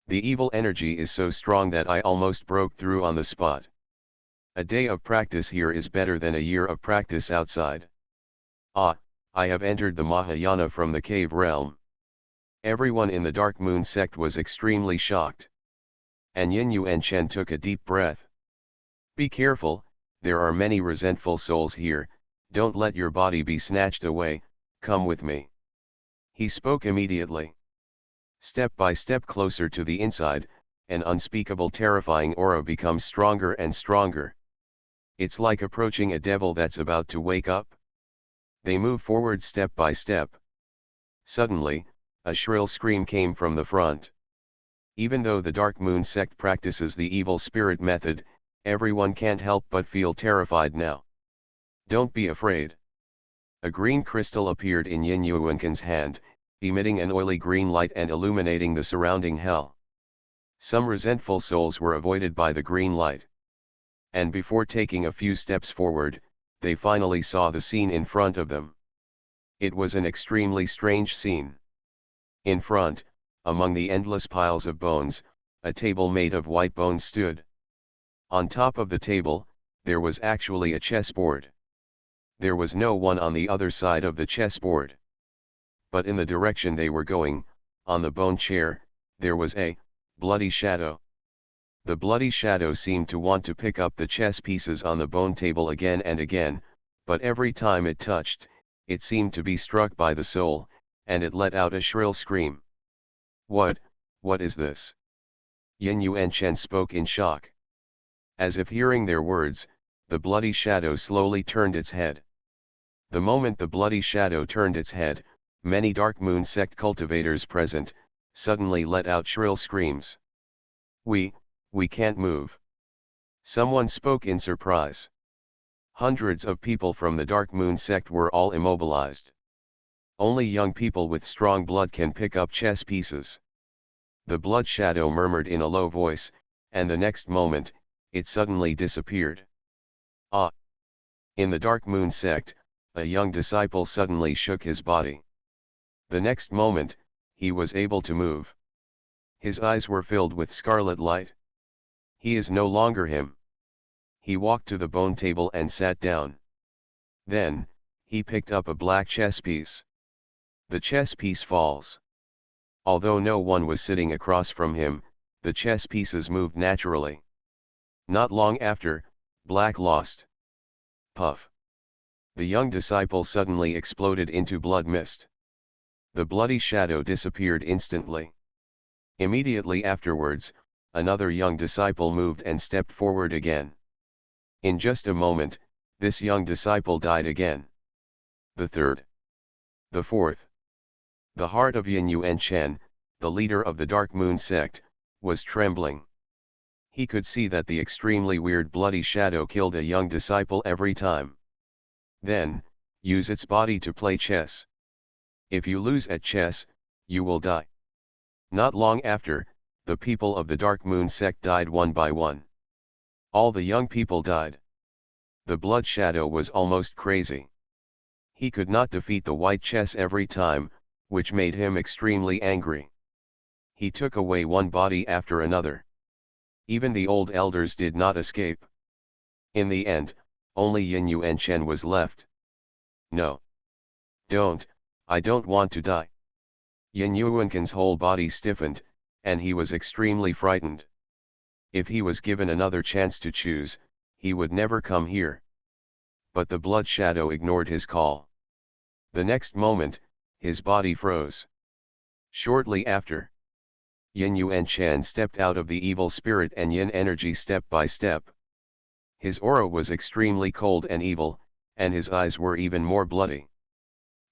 The evil energy is so strong that I almost broke through on the spot. A day of practice here is better than a year of practice outside. Ah, I have entered the Mahayana from the cave realm. Everyone in the Dark Moon sect was extremely shocked. And Yin Yuan Chen took a deep breath. Be careful, there are many resentful souls here, don't let your body be snatched away, come with me. He spoke immediately. Step by step closer to the inside, an unspeakable terrifying aura becomes stronger and stronger. It's like approaching a devil that's about to wake up. They move forward step by step. Suddenly, a shrill scream came from the front. Even though the Dark Moon sect practices the evil spirit method, everyone can't help but feel terrified now. Don't be afraid. A green crystal appeared in Yin Yuan's hand, emitting an oily green light and illuminating the surrounding hell. Some resentful souls were avoided by the green light. And before taking a few steps forward, they finally saw the scene in front of them. It was an extremely strange scene. In front, among the endless piles of bones, a table made of white bones stood. On top of the table, there was actually a chessboard. There was no one on the other side of the chessboard. But in the direction they were going, on the bone chair, there was a bloody shadow. The bloody shadow seemed to want to pick up the chess pieces on the bone table again and again, but every time it touched, it seemed to be struck by the soul, and it let out a shrill scream. What is this? Yin Yuan Chen spoke in shock. As if hearing their words, the bloody shadow slowly turned its head. The moment the bloody shadow turned its head, many Dark Moon sect cultivators present, suddenly let out shrill screams. We can't move. Someone spoke in surprise. Hundreds of people from the Dark Moon sect were all immobilized. Only young people with strong blood can pick up chess pieces. The blood shadow murmured in a low voice, and the next moment, it suddenly disappeared. Ah! In the Dark Moon sect, a young disciple suddenly shook his body. The next moment, he was able to move. His eyes were filled with scarlet light. He is no longer him. He walked to the bone table and sat down. Then, he picked up a black chess piece. The chess piece falls. Although no one was sitting across from him, the chess pieces moved naturally. Not long after, black lost. Puff. The young disciple suddenly exploded into blood mist. The bloody shadow disappeared instantly. Immediately afterwards, another young disciple moved and stepped forward again. In just a moment, this young disciple died again. The third. The fourth. The heart of Yin Yuan Chen, the leader of the Dark Moon sect, was trembling. He could see that the extremely weird bloody shadow killed a young disciple every time. Then, use its body to play chess. If you lose at chess, you will die. Not long after, the people of the Dark Moon sect died one by one. All the young people died. The blood shadow was almost crazy. He could not defeat the white chess every time, which made him extremely angry. He took away one body after another. Even the old elders did not escape. In the end, only Yin Yuan Chen was left. No. I don't want to die. Yin Yuan's whole body stiffened, and he was extremely frightened. If he was given another chance to choose, he would never come here. But the blood shadow ignored his call. The next moment, his body froze. Shortly after, Yin Yuan Chen stepped out of the evil spirit and yin energy step by step. His aura was extremely cold and evil, and his eyes were even more bloody.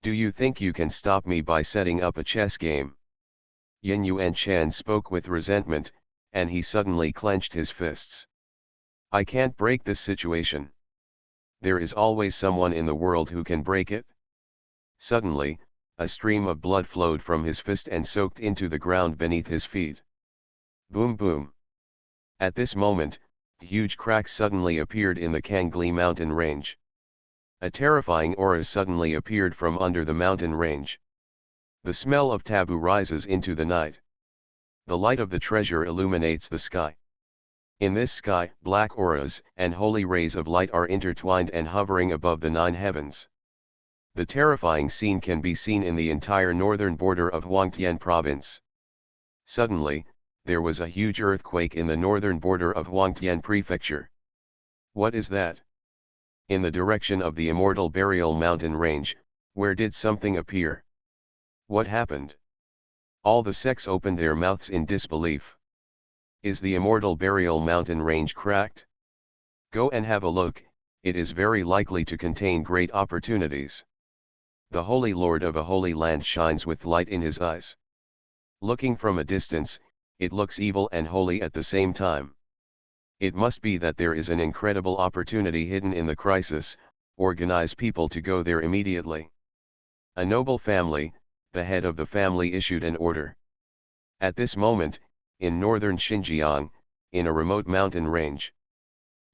Do you think you can stop me by setting up a chess game? Yin Yuan Chen spoke with resentment, and he suddenly clenched his fists. I can't break this situation. There is always someone in the world who can break it. Suddenly, a stream of blood flowed from his fist and soaked into the ground beneath his feet. Boom boom. At this moment, huge cracks suddenly appeared in the Kangli mountain range. A terrifying aura suddenly appeared from under the mountain range. The smell of taboo rises into the night. The light of the treasure illuminates the sky. In this sky, black auras and holy rays of light are intertwined and hovering above the 9 heavens. The terrifying scene can be seen in the entire northern border of Huangtian province. Suddenly, there was a huge earthquake in the northern border of Huangtian prefecture. What is that? In the direction of the immortal burial mountain range, where did something appear? What happened? All the sects opened their mouths in disbelief. Is the immortal burial mountain range cracked? Go and have a look, it is very likely to contain great opportunities. The Holy Lord of a holy land shines with light in his eyes. Looking from a distance, it looks evil and holy at the same time. It must be that there is an incredible opportunity hidden in the crisis. Organize people to go there immediately. A noble family, the head of the family issued an order. At this moment, in northern Xinjiang, in a remote mountain range.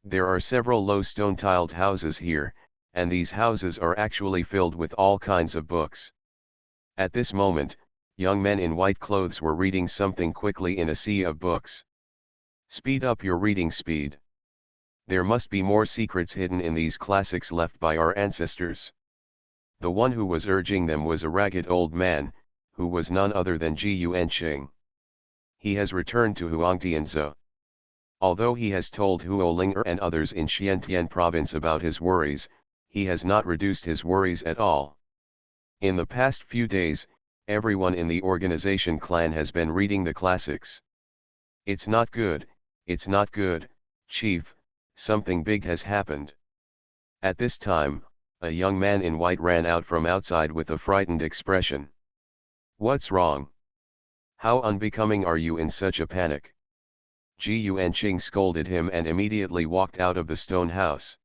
There are several low stone-tiled houses here, and these houses are actually filled with all kinds of books. At this moment, young men in white clothes were reading something quickly in a sea of books. Speed up your reading speed. There must be more secrets hidden in these classics left by our ancestors. The one who was urging them was a ragged old man, who was none other than Xuanhuan. He has returned to Huangtianzhou. Although he has told Huo Ling'er and others in Xiantian province about his worries, he has not reduced his worries at all. In the past few days, everyone in the organization clan has been reading the classics. It's not good, chief, something big has happened. At this time, a young man in white ran out from outside with a frightened expression. What's wrong? How unbecoming are you in such a panic? Ji Yuanqing scolded him and immediately walked out of the stone house.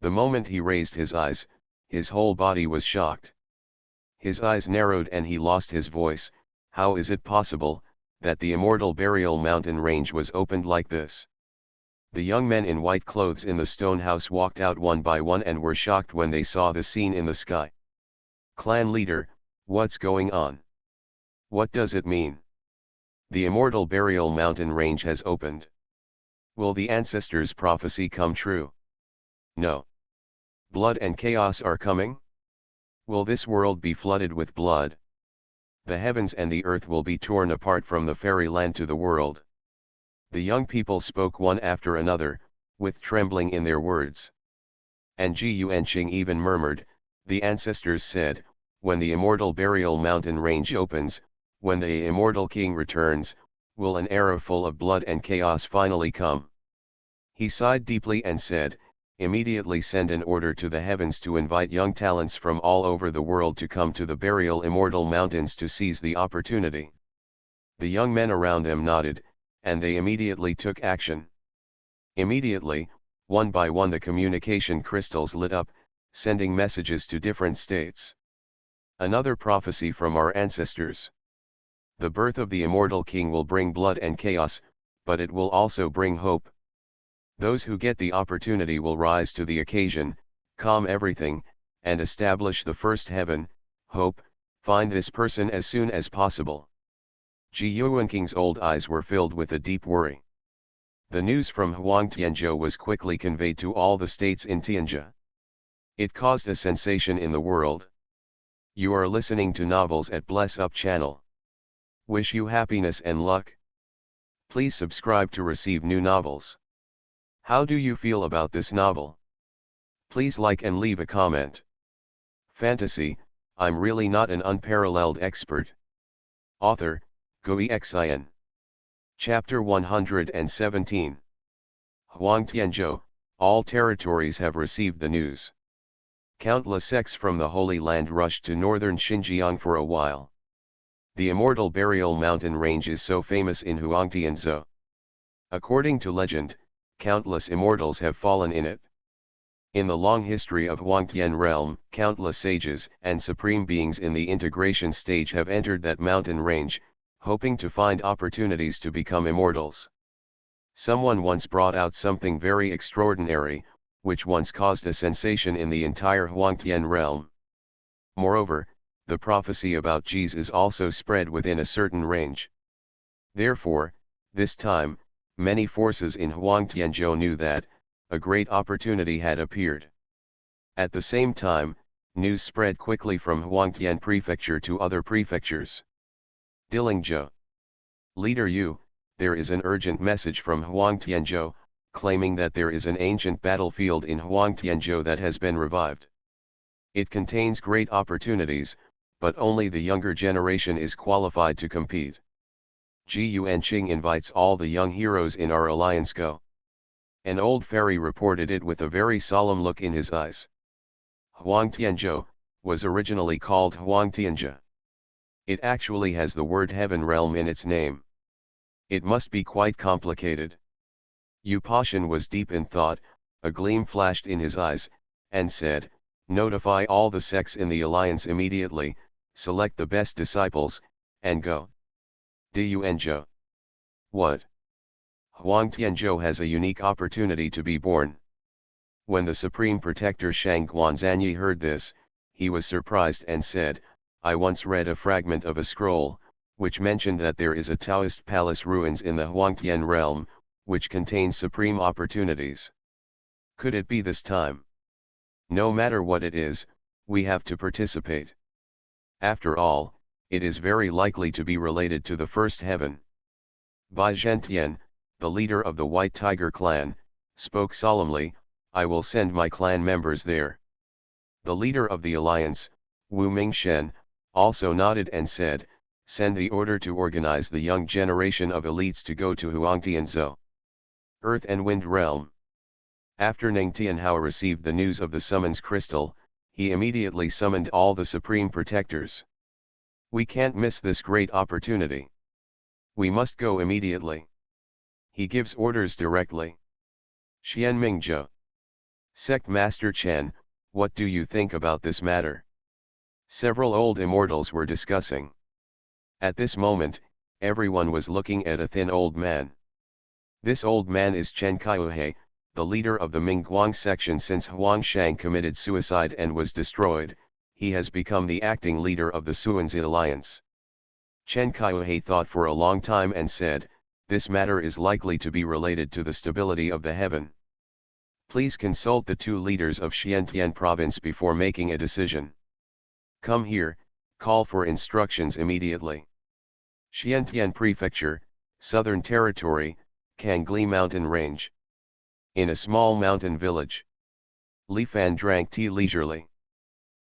The moment he raised his eyes, his whole body was shocked. His eyes narrowed and he lost his voice. How is it possible that the immortal burial mountain range was opened like this? The young men in white clothes in the stone house walked out one by one and were shocked when they saw the scene in the sky. Clan leader, what's going on? What does it mean? The immortal burial mountain range has opened. Will the ancestors' prophecy come true? No. Blood and chaos are coming? Will this world be flooded with blood? The heavens and the earth will be torn apart from the fairyland to the world. The young people spoke one after another, with trembling in their words. And Ji Yuanqing even murmured, the ancestors said, when the immortal burial mountain range opens, when the immortal king returns, will an era full of blood and chaos finally come? He sighed deeply and said, immediately send an order to the heavens to invite young talents from all over the world to come to the burial immortal mountains to seize the opportunity. The young men around them nodded, and they immediately took action. Immediately, one by one the communication crystals lit up, sending messages to different states. Another prophecy from our ancestors. The birth of the immortal king will bring blood and chaos, but it will also bring hope. Those who get the opportunity will rise to the occasion, calm everything, and establish the first heaven. Hope, find this person as soon as possible. Ji Yuanqing's old eyes were filled with a deep worry. The news from Huangtianzhou was quickly conveyed to all the states in Tianjia. It caused a sensation in the world. You are listening to Novels at Bless Up channel. Wish you happiness and luck. Please subscribe to receive new novels. How do you feel about this novel? Please like and leave a comment. Fantasy, I'm really not an unparalleled expert. Author, Xuanhuan. Chapter 117. Huangtianzhou, all territories have received the news. Countless sects from the Holy Land rushed to northern Xinjiang for a while. The immortal burial mountain range is so famous in Huangtianzhou. According to legend, countless immortals have fallen in it. In the long history of Huangtian realm, countless sages and supreme beings in the integration stage have entered that mountain range, hoping to find opportunities to become immortals. Someone once brought out something very extraordinary, which once caused a sensation in the entire Huangtian realm. Moreover, the prophecy about Jis is also spread within a certain range. Therefore, this time, many forces in Huangtianzhou knew that a great opportunity had appeared. At the same time, news spread quickly from Huangtian prefecture to other prefectures. Dilingzhou. Leader Yu, there is an urgent message from Huangtianzhou, claiming that there is an ancient battlefield in Huangtianzhou that has been revived. It contains great opportunities, but only the younger generation is qualified to compete. Ji Yuanqing invites all the young heroes in our alliance go. An old fairy reported it with a very solemn look in his eyes. Huangtianzhou was originally called Huangtianjia. It actually has the word heaven realm in its name. It must be quite complicated. Yu Pashan was deep in thought, a gleam flashed in his eyes, and said, notify all the sects in the alliance immediately, select the best disciples, and go. Duyuanzhou. What? Huangtianzhou has a unique opportunity to be born. When the Supreme Protector Xuanhuan heard this, he was surprised and said, I once read a fragment of a scroll, which mentioned that there is a Taoist palace ruins in the Huangtian realm, which contains supreme opportunities. Could it be this time? No matter what it is, we have to participate. After all, it is very likely to be related to the first heaven. Bai Zhentian, the leader of the White Tiger clan, spoke solemnly, I will send my clan members there. The leader of the alliance, Wu Mingshen, also nodded and said, send the order to organize the young generation of elites to go to Huangtianzhou, Earth and Wind Realm. After Neng Tianhao received the news of the summons crystal, he immediately summoned all the supreme protectors. We can't miss this great opportunity. We must go immediately. He gives orders directly. Xian Mingzhou. Sect Master Chen, what do you think about this matter? Several old immortals were discussing. At this moment, everyone was looking at a thin old man. This old man is Chen Qiuhe, the leader of the Mingguang section since Huang Shang committed suicide and was destroyed. He has become the acting leader of the Suanzi alliance. Chen Qiuhe thought for a long time and said, this matter is likely to be related to the stability of the heaven. Please consult the two leaders of Xiantian province before making a decision. Come here, call for instructions immediately. Xiantian Prefecture, Southern Territory, Kangli Mountain Range. In a small mountain village, Li Fan drank tea leisurely.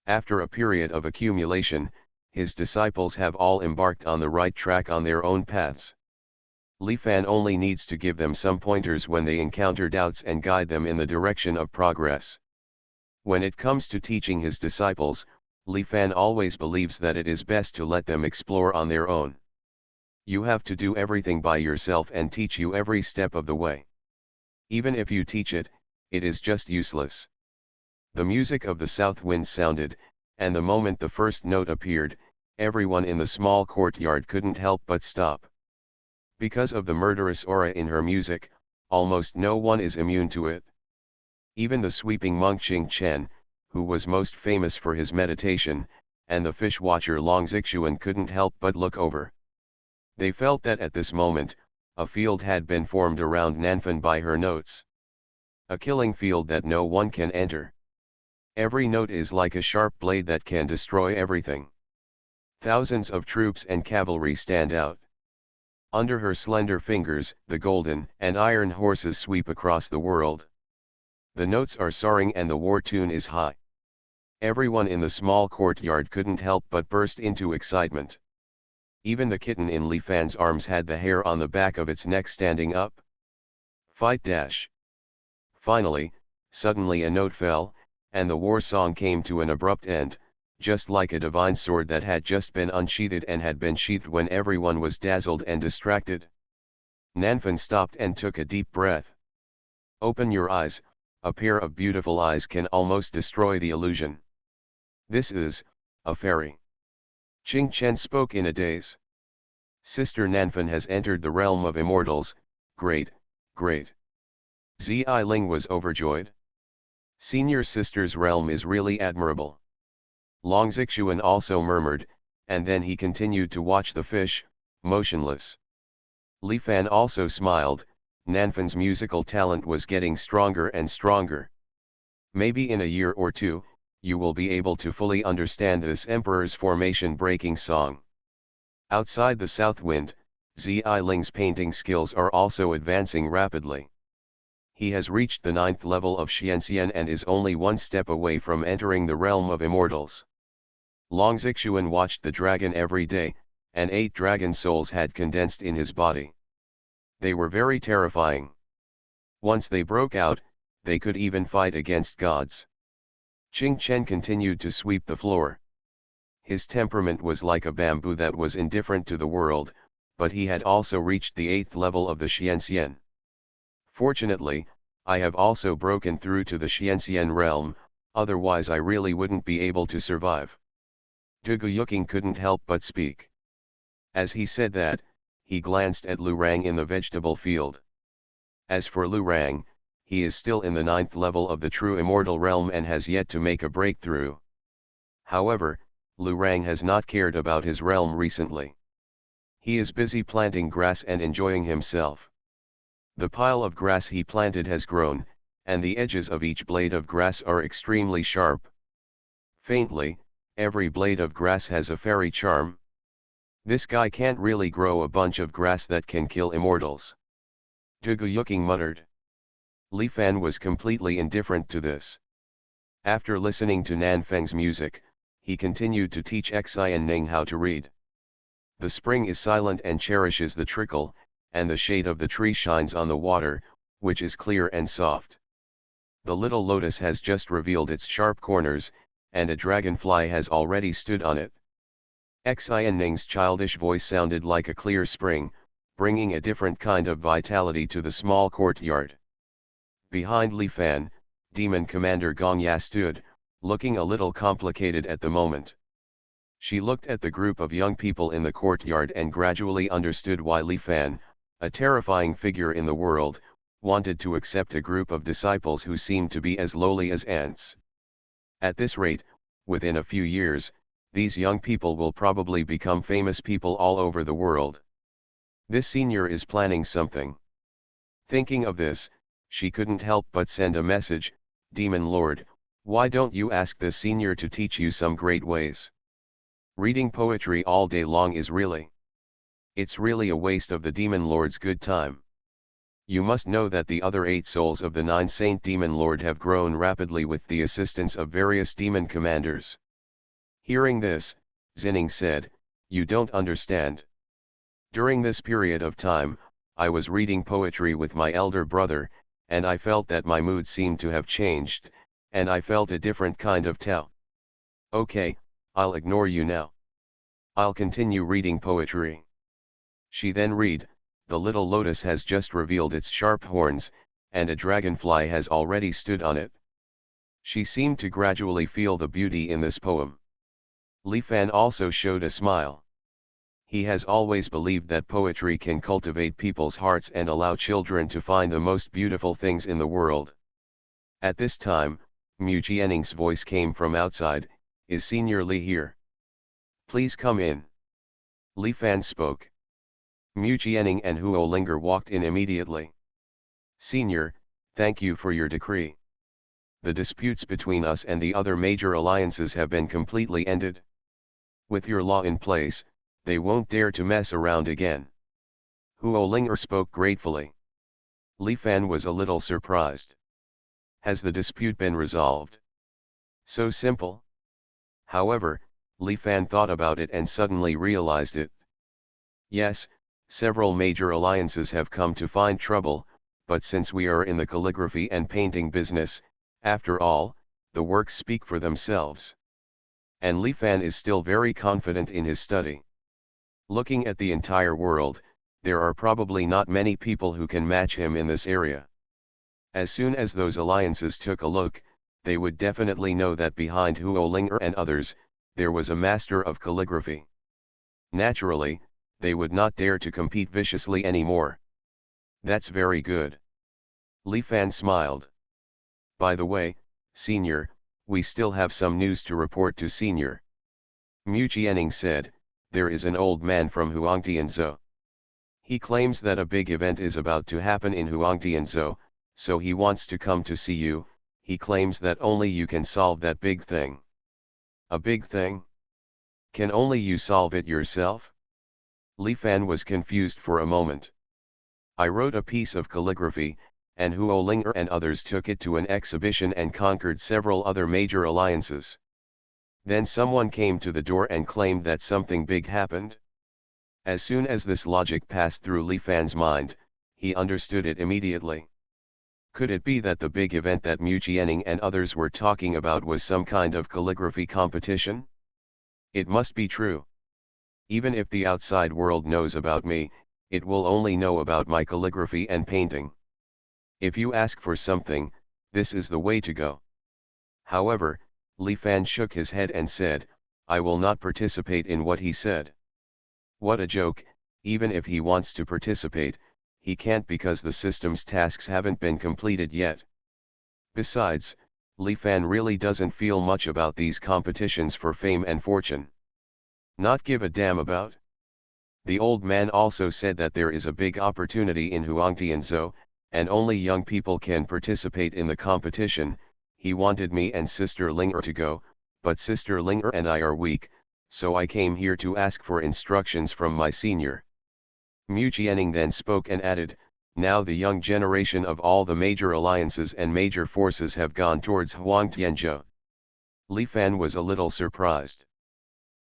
After a period of accumulation, his disciples have all embarked on the right track on their own paths. Li Fan only needs to give them some pointers when they encounter doubts and guide them in the direction of progress. When it comes to teaching his disciples, Li Fan always believes that it is best to let them explore on their own. You have to do everything by yourself and teach you every step of the way. Even if you teach it, it is just useless. The music of the south wind sounded, and the moment the first note appeared, everyone in the small courtyard couldn't help but stop. Because of the murderous aura in her music, almost no one is immune to it. Even the sweeping monk Qing Chen, who was most famous for his meditation, and the fish watcher Long Xuanhuan couldn't help but look over. They felt that at this moment, a field had been formed around Nanfan by her notes. A killing field that no one can enter. Every note is like a sharp blade that can destroy everything. Thousands of troops and cavalry stand out. Under her slender fingers, the golden and iron horses sweep across the world. The notes are soaring and the war tune is high. Everyone in the small courtyard couldn't help but burst into excitement. Even the kitten in Li Fan's arms had the hair on the back of its neck standing up. Fight dash. Finally, suddenly a note fell, and the war song came to an abrupt end, just like a divine sword that had just been unsheathed and had been sheathed when everyone was dazzled and distracted. Nanfan stopped and took a deep breath. Open your eyes, a pair of beautiful eyes can almost destroy the illusion. This is a fairy. Qing Chen spoke in a daze. Sister Nanfan has entered the realm of immortals, great, great. Zi Ling was overjoyed. Senior sister's realm is really admirable. Long Xuanhuan also murmured, and then he continued to watch the fish, motionless. Li Fan also smiled. Nanfan's musical talent was getting stronger and stronger. Maybe in a year or two, you will be able to fully understand this emperor's formation-breaking song. Outside the south wind, Zi Ling's painting skills are also advancing rapidly. He has reached the 9th level of Xianxian and is only one step away from entering the realm of immortals. Long Xuanhuan watched the dragon every day, and 8 dragon souls had condensed in his body. They were very terrifying. Once they broke out, they could even fight against gods. Qing Chen continued to sweep the floor. His temperament was like a bamboo that was indifferent to the world, but he had also reached the 8th level of the Xianxian. Fortunately, I have also broken through to the Xianxian realm, otherwise I really wouldn't be able to survive. Du Guyuking couldn't help but speak. As he said that, he glanced at Lu Rang in the vegetable field. As for Lu Rang, he is still in the 9th level of the true immortal realm and has yet to make a breakthrough. However, Lu Rang has not cared about his realm recently. He is busy planting grass and enjoying himself. The pile of grass he planted has grown, and the edges of each blade of grass are extremely sharp. Faintly, every blade of grass has a fairy charm. This guy can't really grow a bunch of grass that can kill immortals. Duguyuking muttered. Li Fan was completely indifferent to this. After listening to Nanfeng's music, he continued to teach Xianning how to read. The spring is silent and cherishes the trickle, and the shade of the tree shines on the water, which is clear and soft. The little lotus has just revealed its sharp corners, and a dragonfly has already stood on it. Xianning's childish voice sounded like a clear spring, bringing a different kind of vitality to the small courtyard. Behind Li Fan, Demon Commander Gong Ya stood, looking a little complicated at the moment. She looked at the group of young people in the courtyard and gradually understood why Li Fan, a terrifying figure in the world, wanted to accept a group of disciples who seemed to be as lowly as ants. At this rate, within a few years, these young people will probably become famous people all over the world. This senior is planning something. Thinking of this, she couldn't help but send a message, Demon Lord, why don't you ask the senior to teach you some great ways? Reading poetry all day long is it's really a waste of the Demon Lord's good time. You must know that the other 8 souls of the 9 Saint Demon Lord have grown rapidly with the assistance of various demon commanders. Hearing this, Zinning said, you don't understand. During this period of time, I was reading poetry with my elder brother, and I felt that my mood seemed to have changed, and I felt a different kind of Tao. Okay, I'll ignore you now. I'll continue reading poetry. She then read, the little lotus has just revealed its sharp horns, and a dragonfly has already stood on it. She seemed to gradually feel the beauty in this poem. Li Fan also showed a smile. He has always believed that poetry can cultivate people's hearts and allow children to find the most beautiful things in the world. At this time, Mu Jianning's voice came from outside, is Senior Li here? Please come in. Li Fan spoke. Mu Jianning and Huo Linger walked in immediately. Senior, thank you for your decree. The disputes between us and the other major alliances have been completely ended. With your law in place, they won't dare to mess around again. Huo Linger spoke gratefully. Li Fan was a little surprised. Has the dispute been resolved? So simple? However, Li Fan thought about it and suddenly realized it. Yes, several major alliances have come to find trouble, but since we are in the calligraphy and painting business, after all, the works speak for themselves. And Li Fan is still very confident in his study. Looking at the entire world, there are probably not many people who can match him in this area. As soon as those alliances took a look, they would definitely know that behind Huo Linger and others, there was a master of calligraphy. Naturally, they would not dare to compete viciously anymore. That's very good. Li Fan smiled. By the way, Senior, we still have some news to report to Senior. Mu Jianning said, there is an old man from Huangtianzhou. He claims that a big event is about to happen in Huangtianzhou, so he wants to come to see you. He claims that only you can solve that big thing. A big thing? Can only you solve it yourself? Li Fan was confused for a moment. I wrote a piece of calligraphy, and Huo Linger and others took it to an exhibition and conquered several other major alliances. Then someone came to the door and claimed that something big happened. As soon as this logic passed through Li Fan's mind, he understood it immediately. Could it be that the big event that Mu Jianning and others were talking about was some kind of calligraphy competition? It must be true. Even if the outside world knows about me, it will only know about my calligraphy and painting. If you ask for something, this is the way to go. However, Li Fan shook his head and said, I will not participate in what he said. What a joke, even if he wants to participate, he can't because the system's tasks haven't been completed yet. Besides, Li Fan really doesn't feel much about these competitions for fame and fortune. Not give a damn about. The old man also said that there is a big opportunity in Huangtianzhou, and only young people can participate in the competition. He wanted me and Sister Linger to go, but Sister Linger and I are weak, so I came here to ask for instructions from my senior. Mu Jianing then spoke and added, now the young generation of all the major alliances and major forces have gone towards Huangtianzhou. Li Fan was a little surprised.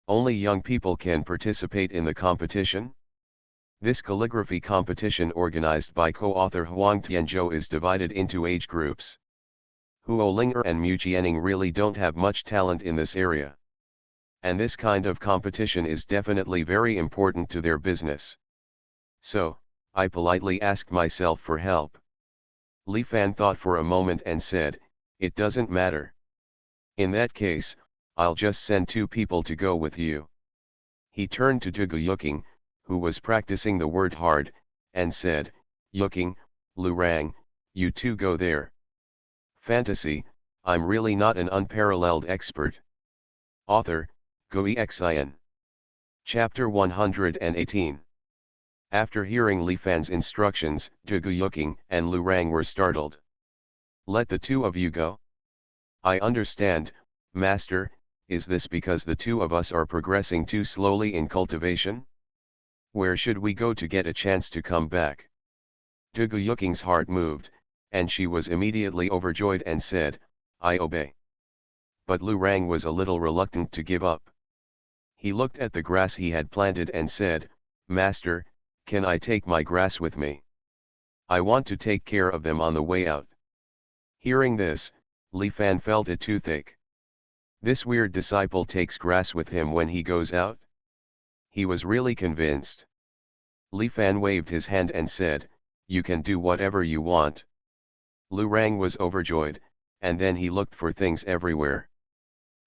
Only young people can participate in the competition? This calligraphy competition organized by co-author Huang Tianzhou is divided into age groups. Huo Linger and Mu Jianing really don't have much talent in this area. And this kind of competition is definitely very important to their business. So, I politely asked myself for help. Li Fan thought for a moment and said, it doesn't matter. In that case, I'll just send 2 people to go with you. He turned to Zhuge Yuking, who was practicing the word hard, and said, Yuking, Lu Rang, you 2 go there. Fantasy, I'm really not an unparalleled expert. Author, Xuanhuan. Chapter 118. After hearing Li Fan's instructions, Zhuge Yuking and Lu Rang were startled. Let the 2 of you go? I understand, Master. Is this because the 2 of us are progressing too slowly in cultivation? Where should we go to get a chance to come back? Zhuge Yuking's heart moved, and she was immediately overjoyed and said, I obey. But Lu Rang was a little reluctant to give up. He looked at the grass he had planted and said, Master, can I take my grass with me? I want to take care of them on the way out. Hearing this, Li Fan felt it too thick. This weird disciple takes grass with him when he goes out? He was really convinced. Li Fan waved his hand and said, you can do whatever you want. Lu Rang was overjoyed, and then he looked for things everywhere.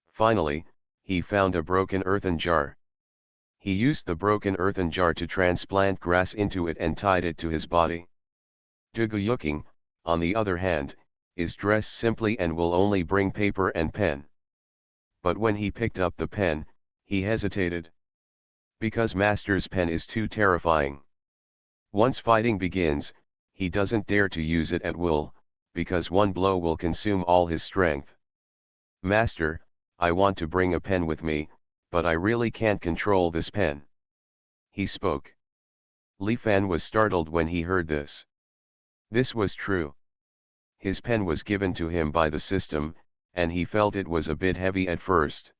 Finally, he found a broken earthen jar. He used the broken earthen jar to transplant grass into it and tied it to his body. Zhuge Yuking, on the other hand, is dressed simply and will only bring paper and pen. But when he picked up the pen, he hesitated. Because Master's pen is too terrifying. Once fighting begins, he doesn't dare to use it at will, because one blow will consume all his strength. Master, I want to bring a pen with me, but I really can't control this pen. He spoke. Li Fan was startled when he heard this. This was true. His pen was given to him by the system, and he felt it was a bit heavy at first.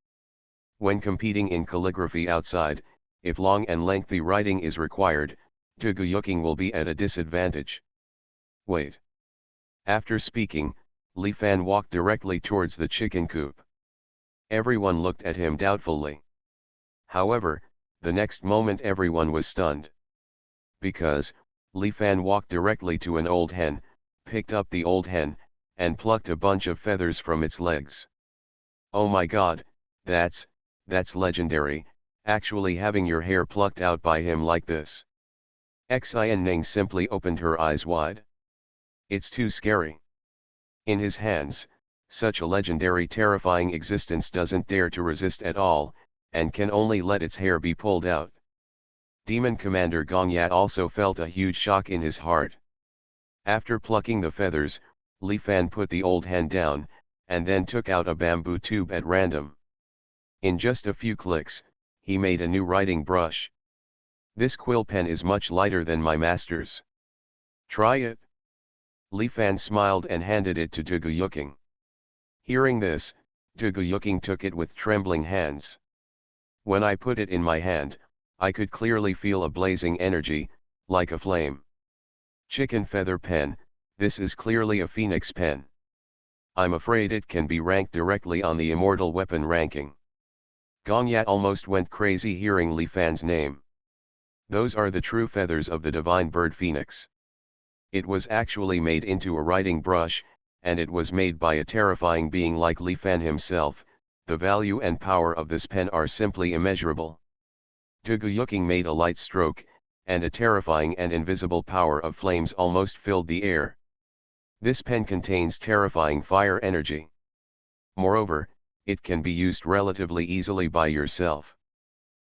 When competing in calligraphy outside, if long and lengthy writing is required, Zhuge Yuking will be at a disadvantage. Wait. After speaking, Li Fan walked directly towards the chicken coop. Everyone looked at him doubtfully. However, the next moment everyone was stunned. Because, Li Fan walked directly to an old hen, picked up the old hen, and plucked a bunch of feathers from its legs. Oh my god, that's legendary, actually having your hair plucked out by him like this. Xuanhuan simply opened her eyes wide. It's too scary. In his hands, such a legendary terrifying existence doesn't dare to resist at all, and can only let its hair be pulled out. Demon Commander Gongya also felt a huge shock in his heart. After plucking the feathers, Li Fan put the old hen down, and then took out a bamboo tube at random. In just a few clicks, he made a new writing brush. This quill pen is much lighter than my master's. Try it. Li Fan smiled and handed it to Zhuge Yuking. Hearing this, Zhuge Yuking took it with trembling hands. When I put it in my hand, I could clearly feel a blazing energy, like a flame. Chicken feather pen, this is clearly a phoenix pen. I'm afraid it can be ranked directly on the immortal weapon ranking. Gongya almost went crazy hearing Li Fan's name. Those are the true feathers of the divine bird phoenix. It was actually made into a writing brush, and it was made by a terrifying being like Li Fan himself. The value and power of this pen are simply immeasurable. Zhuge Yuking made a light stroke, and a terrifying and invisible power of flames almost filled the air. This pen contains terrifying fire energy. Moreover, it can be used relatively easily by yourself.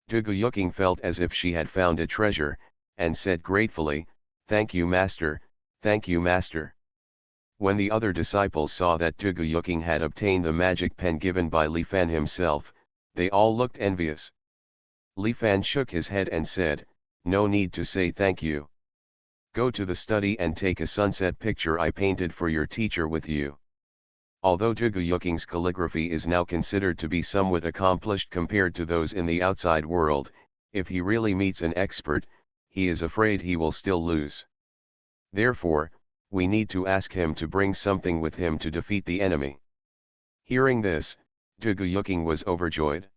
Duguyuking felt as if she had found a treasure, and said gratefully, "Thank you, master, thank you, master." When the other disciples saw that Duguyuking had obtained the magic pen given by Li Fan himself, they all looked envious. Li Fan shook his head and said, "No need to say thank you. Go to the study and take a sunset picture I painted for your teacher with you." Although Duguyuking's calligraphy is now considered to be somewhat accomplished compared to those in the outside world, if he really meets an expert, he is afraid he will still lose. Therefore, we need to ask him to bring something with him to defeat the enemy. Hearing this, Duguyuking was overjoyed.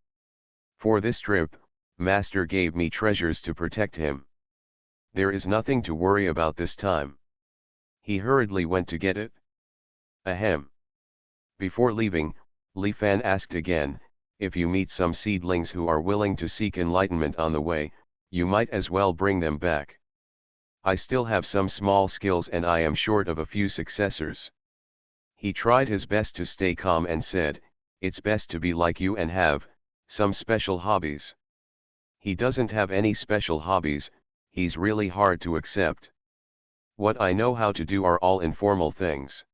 "For this trip, Master gave me treasures to protect him. There is nothing to worry about this time." He hurriedly went to get it. Ahem. Before leaving, Li Fan asked again, "If you meet some seedlings who are willing to seek enlightenment on the way, you might as well bring them back. I still have some small skills and I am short of a few successors." He tried his best to stay calm and said, "It's best to be like you and have some special hobbies." He doesn't have any special hobbies, he's really hard to accept. What I know how to do are all informal things.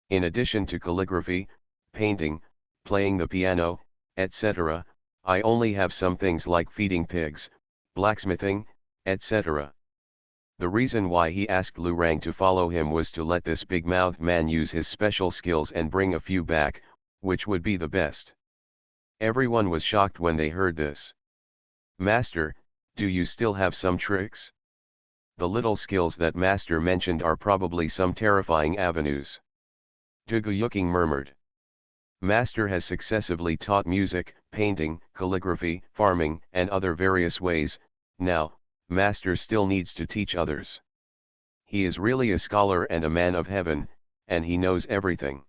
In addition to calligraphy, painting, playing the piano, etc., I only have some things like feeding pigs, blacksmithing, etc. The reason why he asked Lu Rang to follow him was to let this big-mouthed man use his special skills and bring a few back, which would be the best. Everyone was shocked when they heard this. "Master, do you still have some tricks?" The little skills that Master mentioned are probably some terrifying avenues. Duguyuking murmured. "Master has successively taught music, painting, calligraphy, farming, and other various ways. Now, Master still needs to teach others. He is really a scholar and a man of heaven, and he knows everything."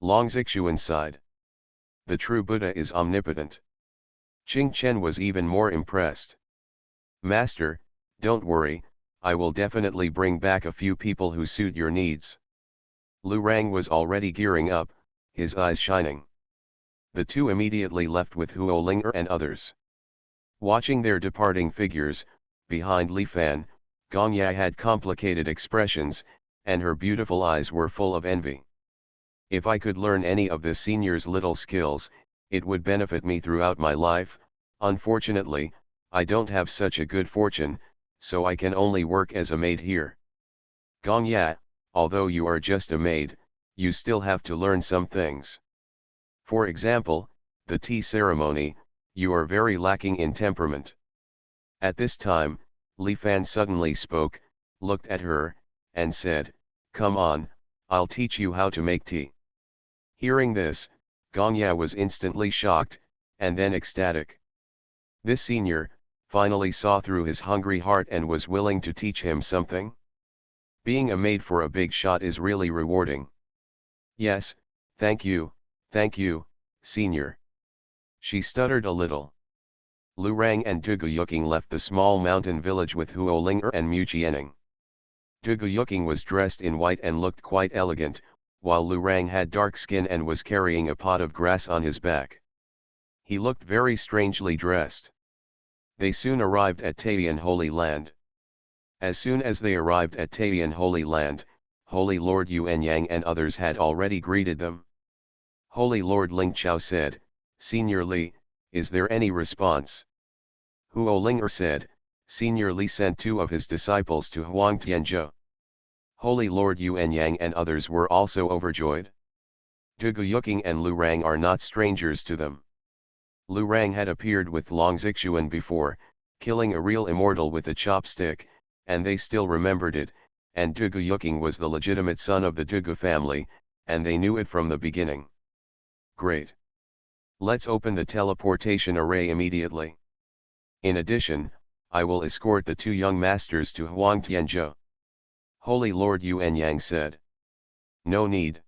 Xuanhuan sighed. "The true Buddha is omnipotent." Qing Chen was even more impressed. "Master, don't worry, I will definitely bring back a few people who suit your needs." Lu Rang was already gearing up, his eyes shining. The two immediately left with Huo Linger and others. Watching their departing figures, behind Li Fan, Gong Ya had complicated expressions, and her beautiful eyes were full of envy. "If I could learn any of the senior's little skills, it would benefit me throughout my life. Unfortunately, I don't have such a good fortune, so I can only work as a maid here." "Gong Ya, although you are just a maid, you still have to learn some things. For example, the tea ceremony, you are very lacking in temperament." At this time, Li Fan suddenly spoke, looked at her, and said, "Come on, I'll teach you how to make tea." Hearing this, Gong Ya was instantly shocked, and then ecstatic. This senior, finally saw through his hungry heart and was willing to teach him something. Being a maid for a big shot is really rewarding. "Yes, thank you, senior." She stuttered a little. Lu Rang and Duguyuking left the small mountain village with Huo Linger and Mu Qianing. Duguyuking was dressed in white and looked quite elegant, while Lu Rang had dark skin and was carrying a pot of grass on his back. He looked very strangely dressed. They soon arrived at Taiyan Holy Land. As soon as they arrived at Taiyan Holy Land, Holy Lord Yuanyang and others had already greeted them. Holy Lord Lingqiao said, "Senior Li, is there any response?" Huo Linger said, "Senior Li sent 2 of his disciples to Huangtianzhou." Holy Lord Yuanyang and others were also overjoyed. Duguyuking and Lu Rang are not strangers to them. Lu Rang had appeared with Xuanhuan before, killing a real immortal with a chopstick, and they still remembered it, and Duguyuking was the legitimate son of the Dugu family, and they knew it from the beginning. Great. Let's open the teleportation array immediately. In addition, I will escort the 2 young masters to Huangtianzhou." Holy Lord Yuanyang said. "No need."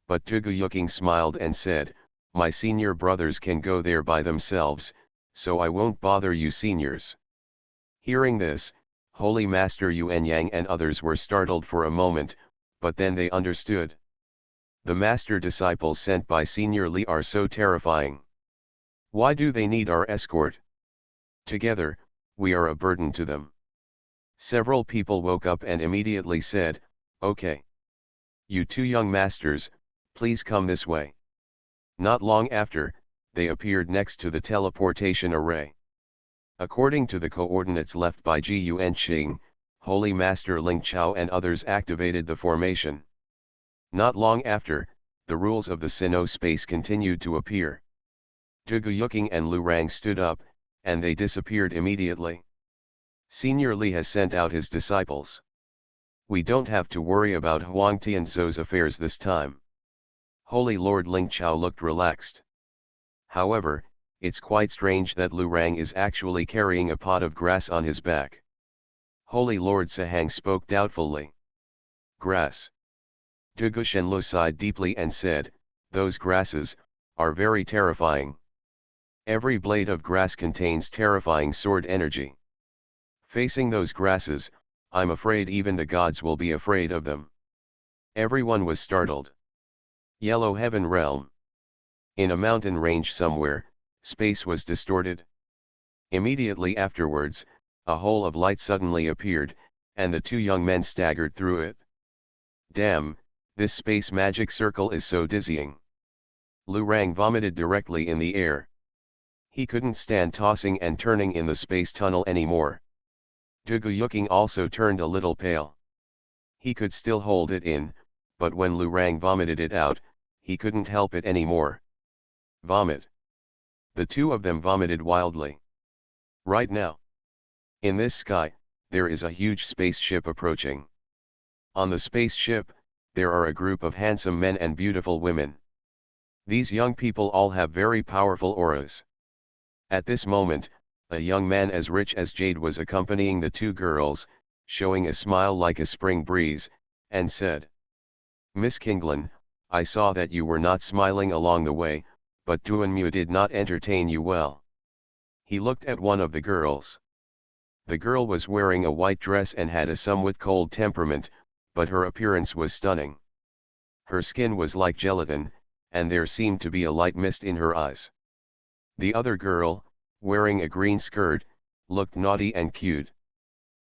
But Duguyuking smiled and said, "My senior brothers can go there by themselves, so I won't bother you seniors." Hearing this, Holy Master Yuan Yang and others were startled for a moment, but then they understood. The master disciples sent by Senior Li are so terrifying. Why do they need our escort? Together, we are a burden to them. Several people woke up and immediately said, "Okay. You two young masters, please come this way." Not long after, they appeared next to the teleportation array. According to the coordinates left by Ji Yuanqing, Holy Master Ling Chao and others activated the formation. Not long after, the rules of the Sinnoh space continued to appear. Zhuge Yuqing and Lu Rang stood up, and they disappeared immediately. Senior Li has sent out his disciples. We don't have to worry about Huang Tianzhou's affairs this time. Holy Lord Ling Chao looked relaxed. However, it's quite strange that Lu Rang is actually carrying a pot of grass on his back. Holy Lord Sahang spoke doubtfully. Grass. Zhuge Shenlu sighed deeply and said, "Those grasses are very terrifying. Every blade of grass contains terrifying sword energy. Facing those grasses, I'm afraid even the gods will be afraid of them." Everyone was startled. Yellow Heaven Realm. In a mountain range somewhere, space was distorted. Immediately afterwards, a hole of light suddenly appeared, and the two young men staggered through it. Damn, this space magic circle is so dizzying. Lu Rang vomited directly in the air. He couldn't stand tossing and turning in the space tunnel anymore. Zhuge Yuqing also turned a little pale. He could still hold it in, but when Lu Rang vomited it out, he couldn't help it anymore. Vomit. The two of them vomited wildly. Right now, in this sky, there is a huge spaceship approaching. On the spaceship, there are a group of handsome men and beautiful women. These young people all have very powerful auras. At this moment, a young man as rich as jade was accompanying the two girls, showing a smile like a spring breeze, and said, "Miss Kinglin, I saw that you were not smiling along the way, but Duanmu did not entertain you well." He looked at one of the girls. The girl was wearing a white dress and had a somewhat cold temperament, but her appearance was stunning. Her skin was like gelatin, and there seemed to be a light mist in her eyes. The other girl, wearing a green skirt, looked naughty and cute.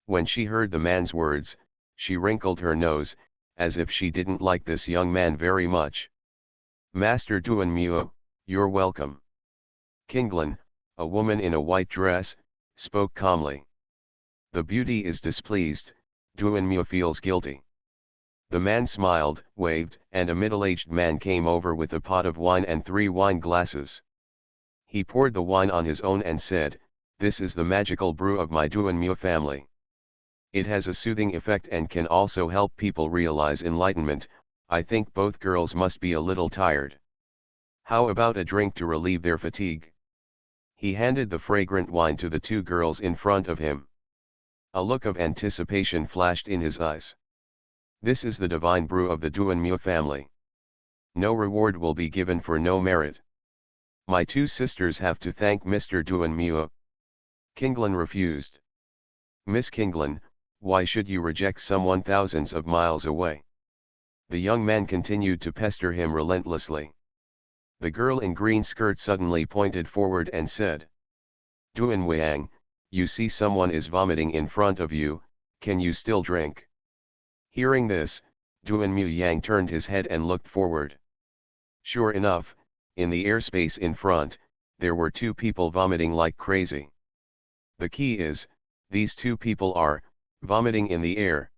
When she heard the man's words, she wrinkled her nose, as if she didn't like this young man very much. "Master Duanmu, you're welcome." Kinglin, a woman in a white dress, spoke calmly. "The beauty is displeased, Duanmu feels guilty." The man smiled, waved, and a middle-aged man came over with a pot of wine and 3 wine glasses. He poured the wine on his own and said, "This is the magical brew of my Duanmu family. It has a soothing effect and can also help people realize enlightenment. I think both girls must be a little tired. How about a drink to relieve their fatigue?" He handed the fragrant wine to the two girls in front of him. A look of anticipation flashed in his eyes. "This is the divine brew of the Duanmu family. No reward will be given for no merit. My two sisters have to thank Mr. Duanmu." Kinglin refused. "Miss Kinglin, why should you reject someone thousands of miles away?" The young man continued to pester him relentlessly. The girl in green skirt suddenly pointed forward and said, "Duanwang, you see someone is vomiting in front of you, can you still drink?" Hearing this, Duanmu Yang turned his head and looked forward. Sure enough, in the airspace in front, there were two people vomiting like crazy. The key is, these two people are vomiting in the air.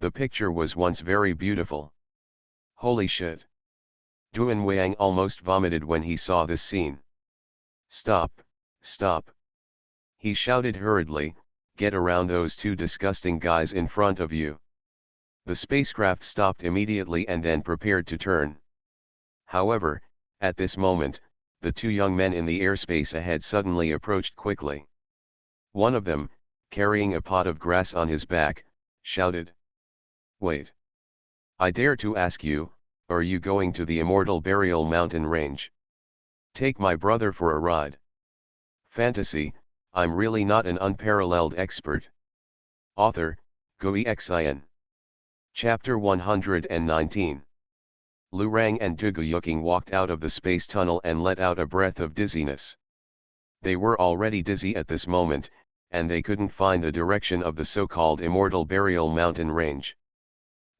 The picture was once very beautiful. Holy shit. Duanwang almost vomited when he saw this scene. "Stop, stop!" he shouted hurriedly, "Get around those two disgusting guys in front of you." The spacecraft stopped immediately and then prepared to turn. However, at this moment, the two young men in the airspace ahead suddenly approached quickly. One of them, carrying a pot of grass on his back, shouted, "Wait! I dare to ask you, are you going to the immortal burial mountain range? Take my brother for a ride." "Fantasy, I'm really not an unparalleled expert. Author, Xuanhuan. Chapter 119. Lu Rang and Dugu Yuking walked out of the space tunnel and let out a breath of dizziness. They were already dizzy at this moment, and they couldn't find the direction of the so-called immortal burial mountain range.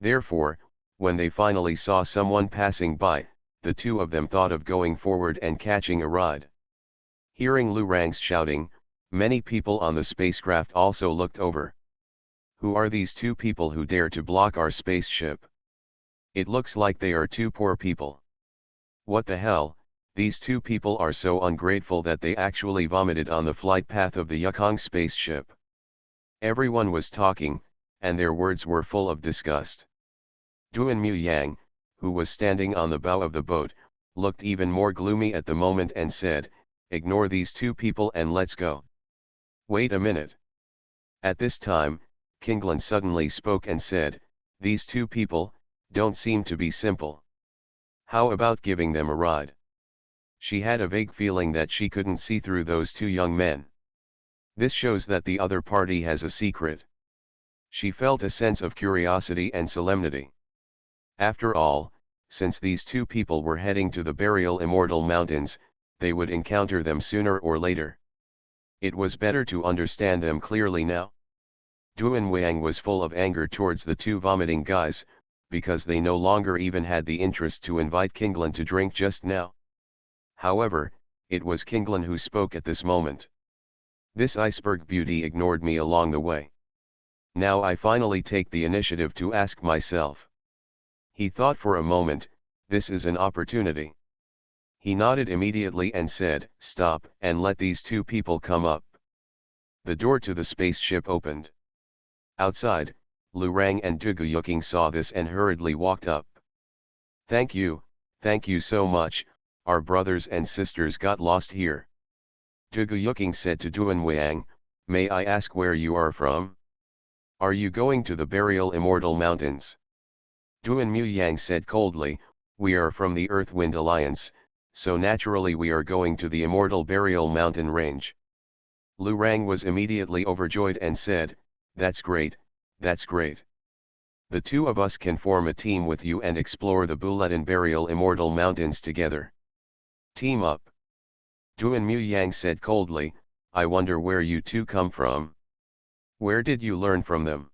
Therefore, when they finally saw someone passing by, the two of them thought of going forward and catching a ride. Hearing Lu Rang's shouting, many people on the spacecraft also looked over. Who are these two people who dare to block our spaceship? It looks like they are two poor people. What the hell, these two people are so ungrateful that they actually vomited on the flight path of the Yukong spaceship. Everyone was talking, and their words were full of disgust. Duan Mu Yang, who was standing on the bow of the boat, looked even more gloomy at the moment and said, "Ignore these two people and let's go." Wait a minute. At this time, Kinglan suddenly spoke and said, "These two people don't seem to be simple. How about giving them a ride?" She had a vague feeling that she couldn't see through those two young men. This shows that the other party has a secret. She felt a sense of curiosity and solemnity. After all, since these two people were heading to the burial immortal mountains, they would encounter them sooner or later. It was better to understand them clearly now. Duan Wang was full of anger towards the two vomiting guys, because they no longer even had the interest to invite Kinglan to drink just now. However, it was Kinglan who spoke at this moment. "This iceberg beauty ignored me along the way. Now I finally take the initiative to ask myself." He thought for a moment, this is an opportunity. He nodded immediately and said, "Stop and let these two people come up." The door to the spaceship opened. Outside, Lu Rang and Dugu Yuking saw this and hurriedly walked up. thank you so much, our brothers and sisters got lost here." Dugu Yuking said to Duan Wang, "May I ask where you are from? Are you going to the burial immortal mountains?" Duan Mu Yang said coldly, "We are from the Earth-Wind Alliance, so naturally we are going to the immortal burial mountain range." Lu Rang was immediately overjoyed and said, that's great. The two of us can form a team with you and explore the Buletin burial immortal mountains together." "Team up?" Duan Mu Yang said coldly, "I wonder where you two come from. Where did you learn from them?"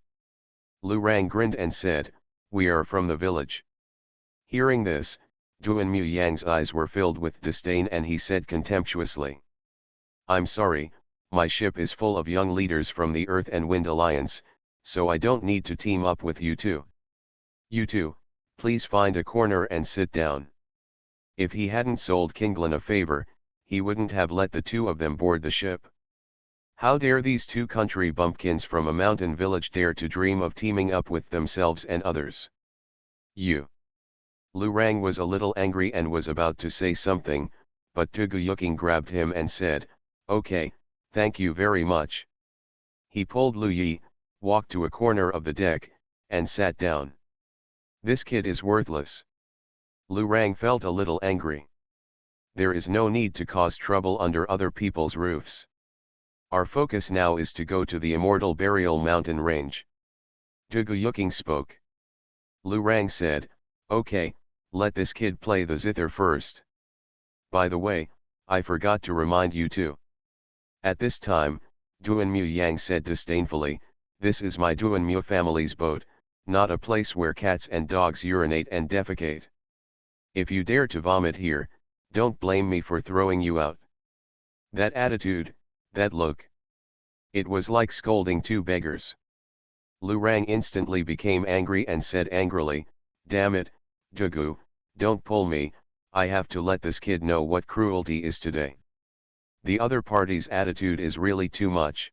Lu Rang grinned and said, "We are from the village." Hearing this, Duan Mu Yang's eyes were filled with disdain and he said contemptuously, "I'm sorry, my ship is full of young leaders from the Earth and Wind Alliance, so I don't need to team up with you two. You two, please find a corner and sit down." If he hadn't sold Kinglan a favor, he wouldn't have let the two of them board the ship. How dare these two country bumpkins from a mountain village dare to dream of teaming up with themselves and others? "You." Lu Rang was a little angry and was about to say something, but Dugu Yuking grabbed him and said, "Okay, thank you very much." He pulled Lu Yi, walked to a corner of the deck, and sat down. "This kid is worthless." Lu Rang felt a little angry. There is no need to cause trouble under other people's roofs. Our focus now is to go to the immortal burial mountain range. Dugu Yuking spoke. Lu Rang said, "Okay, let this kid play the zither first. By the way, I forgot to remind you too." At this time, Duan Mu Yang said disdainfully, "This is my Duan Mu family's boat, not a place where cats and dogs urinate and defecate. If you dare to vomit here, don't blame me for throwing you out." That attitude, that look. It was like scolding two beggars. Lu Rang instantly became angry and said angrily, "Damn it, Dugu, don't pull me, I have to let this kid know what cruelty is today. The other party's attitude is really too much.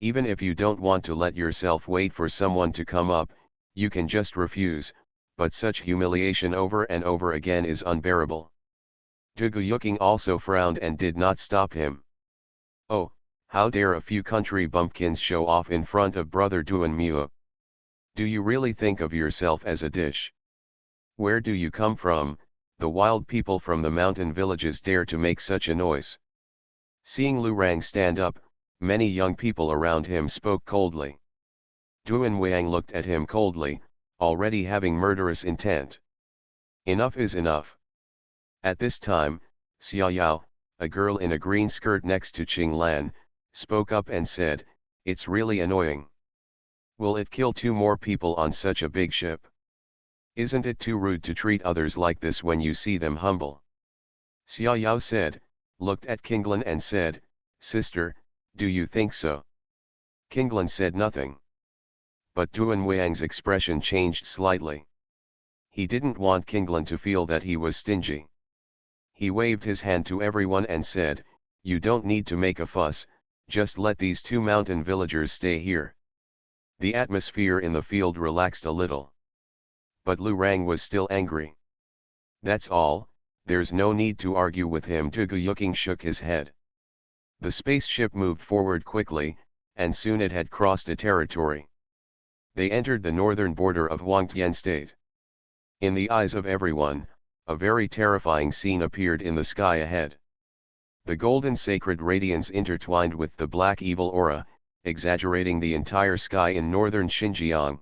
Even if you don't want to let yourself wait for someone to come up, you can just refuse, but such humiliation over and over again is unbearable." Dugu Yuking also frowned and did not stop him. "Oh, how dare a few country bumpkins show off in front of brother Duan Mu? Do you really think of yourself as a dish? Where do you come from? The wild people from the mountain villages dare to make such a noise." Seeing Lu Rang stand up, Many young people around him spoke coldly. Xuanhuan looked at him coldly, already having murderous intent. Enough is enough. At this time, Xiaoyao, a girl in a green skirt next to Qinglan, spoke up and said, "It's really annoying. Will it kill 2 more people on such a big ship? Isn't it too rude to treat others like this when you see them humble?" Xiaoyao said, looked at Qinglan and said, "Sister, do you think so?" Qinglan said nothing. But Xuanhuang's expression changed slightly. He didn't want Qinglan to feel that he was stingy. He waved his hand to everyone and said, "You don't need to make a fuss, just let these 2 mountain villagers stay here." The atmosphere in the field relaxed a little. But Lu Rang was still angry. "That's all, there's no need to argue with him." Zhuge Yuqing shook his head. The spaceship moved forward quickly, and soon it had crossed a territory. They entered the northern border of Huangtian State. In the eyes of everyone, a very terrifying scene appeared in the sky ahead. The golden sacred radiance intertwined with the black evil aura, exaggerating the entire sky in northern Xinjiang.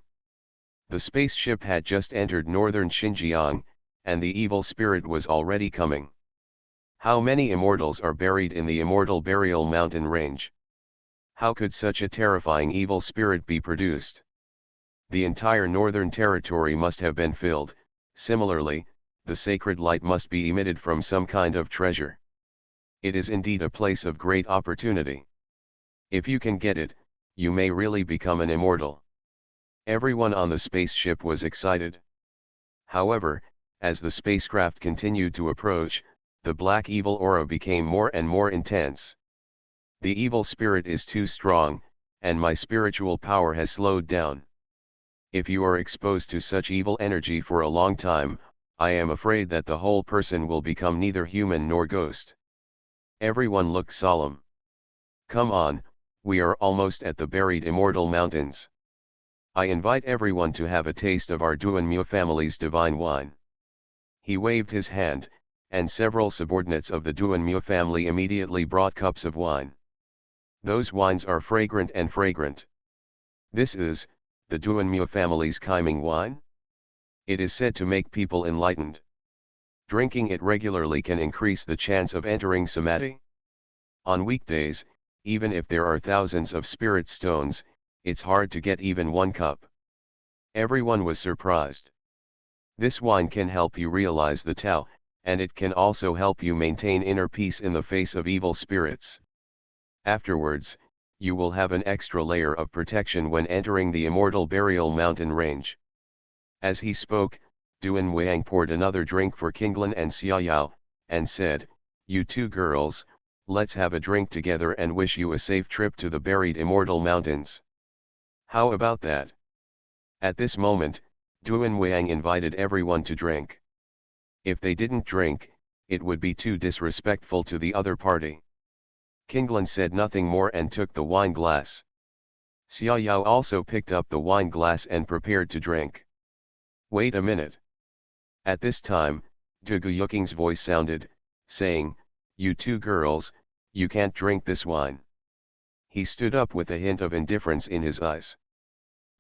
The spaceship had just entered northern Xinjiang, and the evil spirit was already coming. How many immortals are buried in the immortal burial mountain range? How could such a terrifying evil spirit be produced? The entire northern territory must have been filled. Similarly, the sacred light must be emitted from some kind of treasure. It is indeed a place of great opportunity. If you can get it, you may really become an immortal. Everyone on the spaceship was excited. However, as the spacecraft continued to approach, the black evil aura became more and more intense. The evil spirit is too strong, and my spiritual power has slowed down. If you are exposed to such evil energy for a long time, I am afraid that the whole person will become neither human nor ghost. Everyone looked solemn. Come on, we are almost at the buried immortal mountains. I invite everyone to have a taste of our Duanmu family's divine wine. He waved his hand, and several subordinates of the Duanmu family immediately brought cups of wine. Those wines are fragrant and fragrant. This is the Duanmu family's Kaiming wine? It is said to make people enlightened. Drinking it regularly can increase the chance of entering samadhi. On weekdays, even if there are thousands of spirit stones, it's hard to get even 1 cup. Everyone was surprised. This wine can help you realize the Tao, and it can also help you maintain inner peace in the face of evil spirits. Afterwards, you will have an extra layer of protection when entering the immortal burial mountain range. As he spoke, Xuanhuang poured another drink for Qinglan and Xiaoyao, and said, "You 2 girls, let's have a drink together and wish you a safe trip to the buried immortal mountains. How about that?" At this moment, Xuanhuang invited everyone to drink. If they didn't drink, it would be too disrespectful to the other party. Qinglan said nothing more and took the wine glass. Xiaoyao also picked up the wine glass and prepared to drink. Wait a minute. At this time, Zhuge Yuqing's voice sounded, saying, "You 2 girls, you can't drink this wine." He stood up with a hint of indifference in his eyes.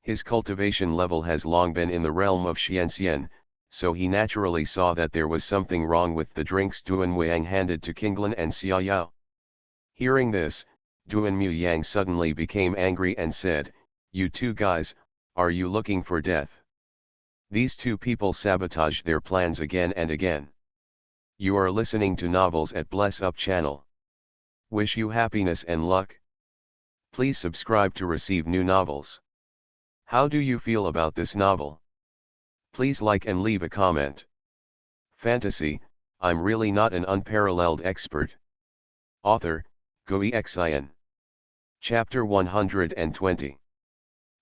His cultivation level has long been in the realm of Xianxian, so he naturally saw that there was something wrong with the drinks Xuanhuang handed to Qinglan and Xiaoyao. Hearing this, Xuanmu Yang suddenly became angry and said, "You 2 guys, are you looking for death? These 2 people sabotage their plans again and again. You are listening to novels at Bless Up channel. Wish you happiness and luck. Please subscribe to receive new novels. How do you feel about this novel? Please like and leave a comment. Fantasy, I'm really not an unparalleled expert. Author, Xuanhuan. Chapter 120.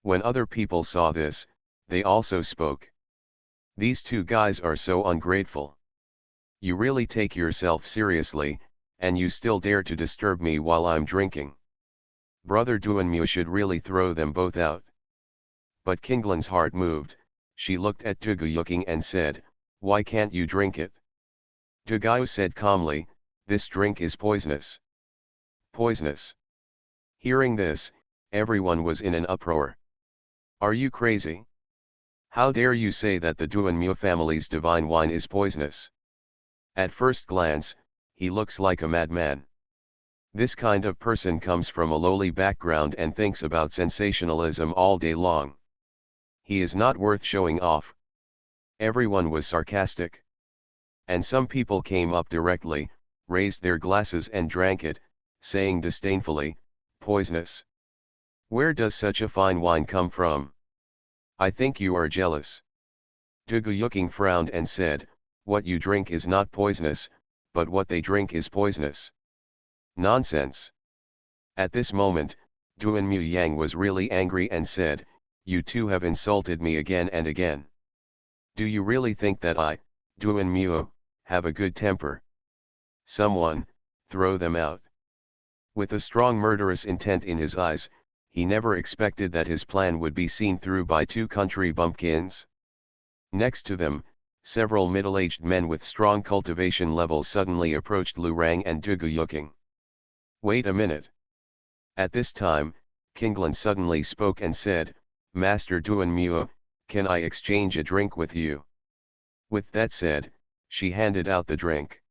When other people saw this, they also spoke. These 2 guys are so ungrateful. You really take yourself seriously, and you still dare to disturb me while I'm drinking. Brother Xuanmu should really throw them both out. But Qinglan's heart moved. She looked at Zhuge Yuqing and said, "Why can't you drink it?" Zhuge said calmly, "This drink is poisonous." Poisonous. Hearing this, everyone was in an uproar. Are you crazy? How dare you say that the Duanmu family's divine wine is poisonous? At first glance, he looks like a madman. This kind of person comes from a lowly background and thinks about sensationalism all day long. He is not worth showing off. Everyone was sarcastic. And some people came up directly, raised their glasses and drank it, saying disdainfully, poisonous. Where does such a fine wine come from? I think you are jealous. Duguyuking frowned and said, what you drink is not poisonous, but what they drink is poisonous. Nonsense. At this moment, Duanmu Yang was really angry and said, you two have insulted me again and again. Do you really think that I, Duanmu, have a good temper? Someone, throw them out. With a strong murderous intent in his eyes, he never expected that his plan would be seen through by two country bumpkins. Next to them, several middle-aged men with strong cultivation levels suddenly approached Lu Rang and Duguyuking. Wait a minute. At this time, Kinglan suddenly spoke and said, Master Duanmu, can I exchange a drink with you? With that said, she handed out the drink.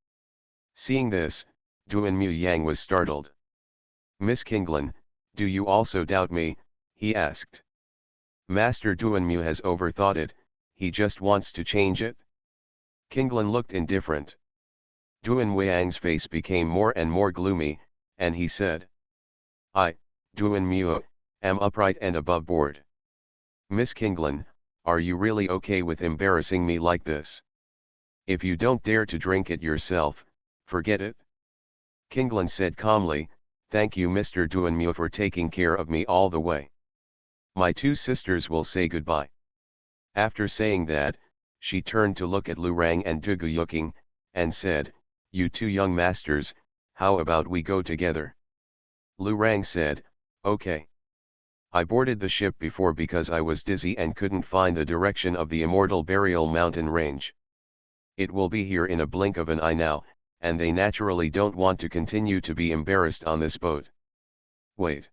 Seeing this, Duanmu Yang was startled. Miss Kinglan, do you also doubt me? He asked. Master Duanmu has overthought it, he just wants to change it. Kinglan looked indifferent. Duanmu Yang's face became more and more gloomy, and he said, I, Duanmu, am upright and above board. Miss Kinglan, are you really okay with embarrassing me like this? If you don't dare to drink it yourself, forget it. Kinglan said calmly, thank you Mr. Duanmu for taking care of me all the way. My two sisters will say goodbye. After saying that, she turned to look at Lu Rang and Duguyuking, and said, you two young masters, how about we go together? Lu Rang said, okay. I boarded the ship before because I was dizzy and couldn't find the direction of the immortal burial mountain range. It will be here in a blink of an eye now, and they naturally don't want to continue to be embarrassed on this boat. Wait.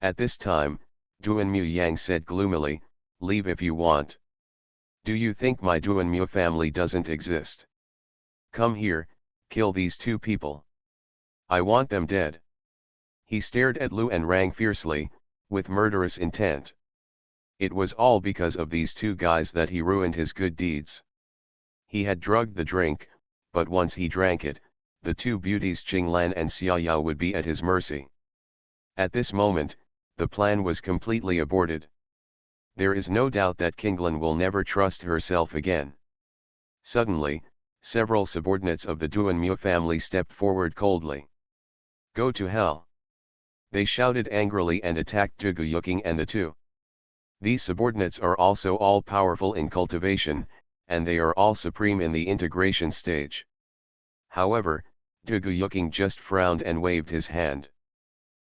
At this time, Duanmu Yang said gloomily, leave if you want. Do you think my Duanmu family doesn't exist? Come here, kill these two people. I want them dead. He stared at Lu and Rang fiercely, with murderous intent. It was all because of these two guys that he ruined his good deeds. He had drugged the drink, but once he drank it, the two beauties Qinglan and Xiaoyao would be at his mercy. At this moment, the plan was completely aborted. There is no doubt that Kinglan will never trust herself again. Suddenly, several subordinates of the Duanmu family stepped forward coldly. Go to hell! They shouted angrily and attacked Duguyuking and the two. These subordinates are also all powerful in cultivation, and they are all supreme in the integration stage. However, Duguyuking just frowned and waved his hand.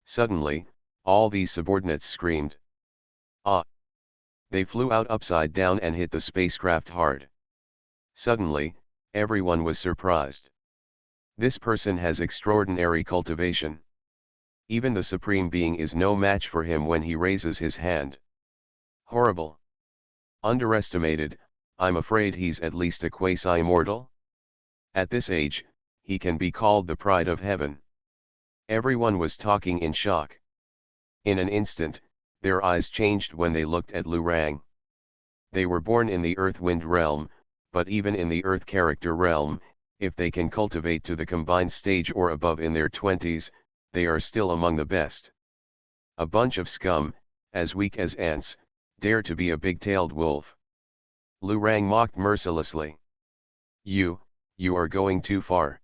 Suddenly, all these subordinates screamed. Ah! They flew out upside down and hit the spacecraft hard. Suddenly, everyone was surprised. This person has extraordinary cultivation. Even the Supreme Being is no match for him when he raises his hand. Horrible. Underestimated, I'm afraid he's at least a quasi-immortal. At this age, he can be called the pride of heaven. Everyone was talking in shock. In an instant, their eyes changed when they looked at Lu Rang. They were born in the earth-wind realm, but even in the earth-character realm, if they can cultivate to the combined stage or above in their 20s, they are still among the best. A bunch of scum, as weak as ants, dare to be a big-tailed wolf. Lu Rang mocked mercilessly. You are going too far.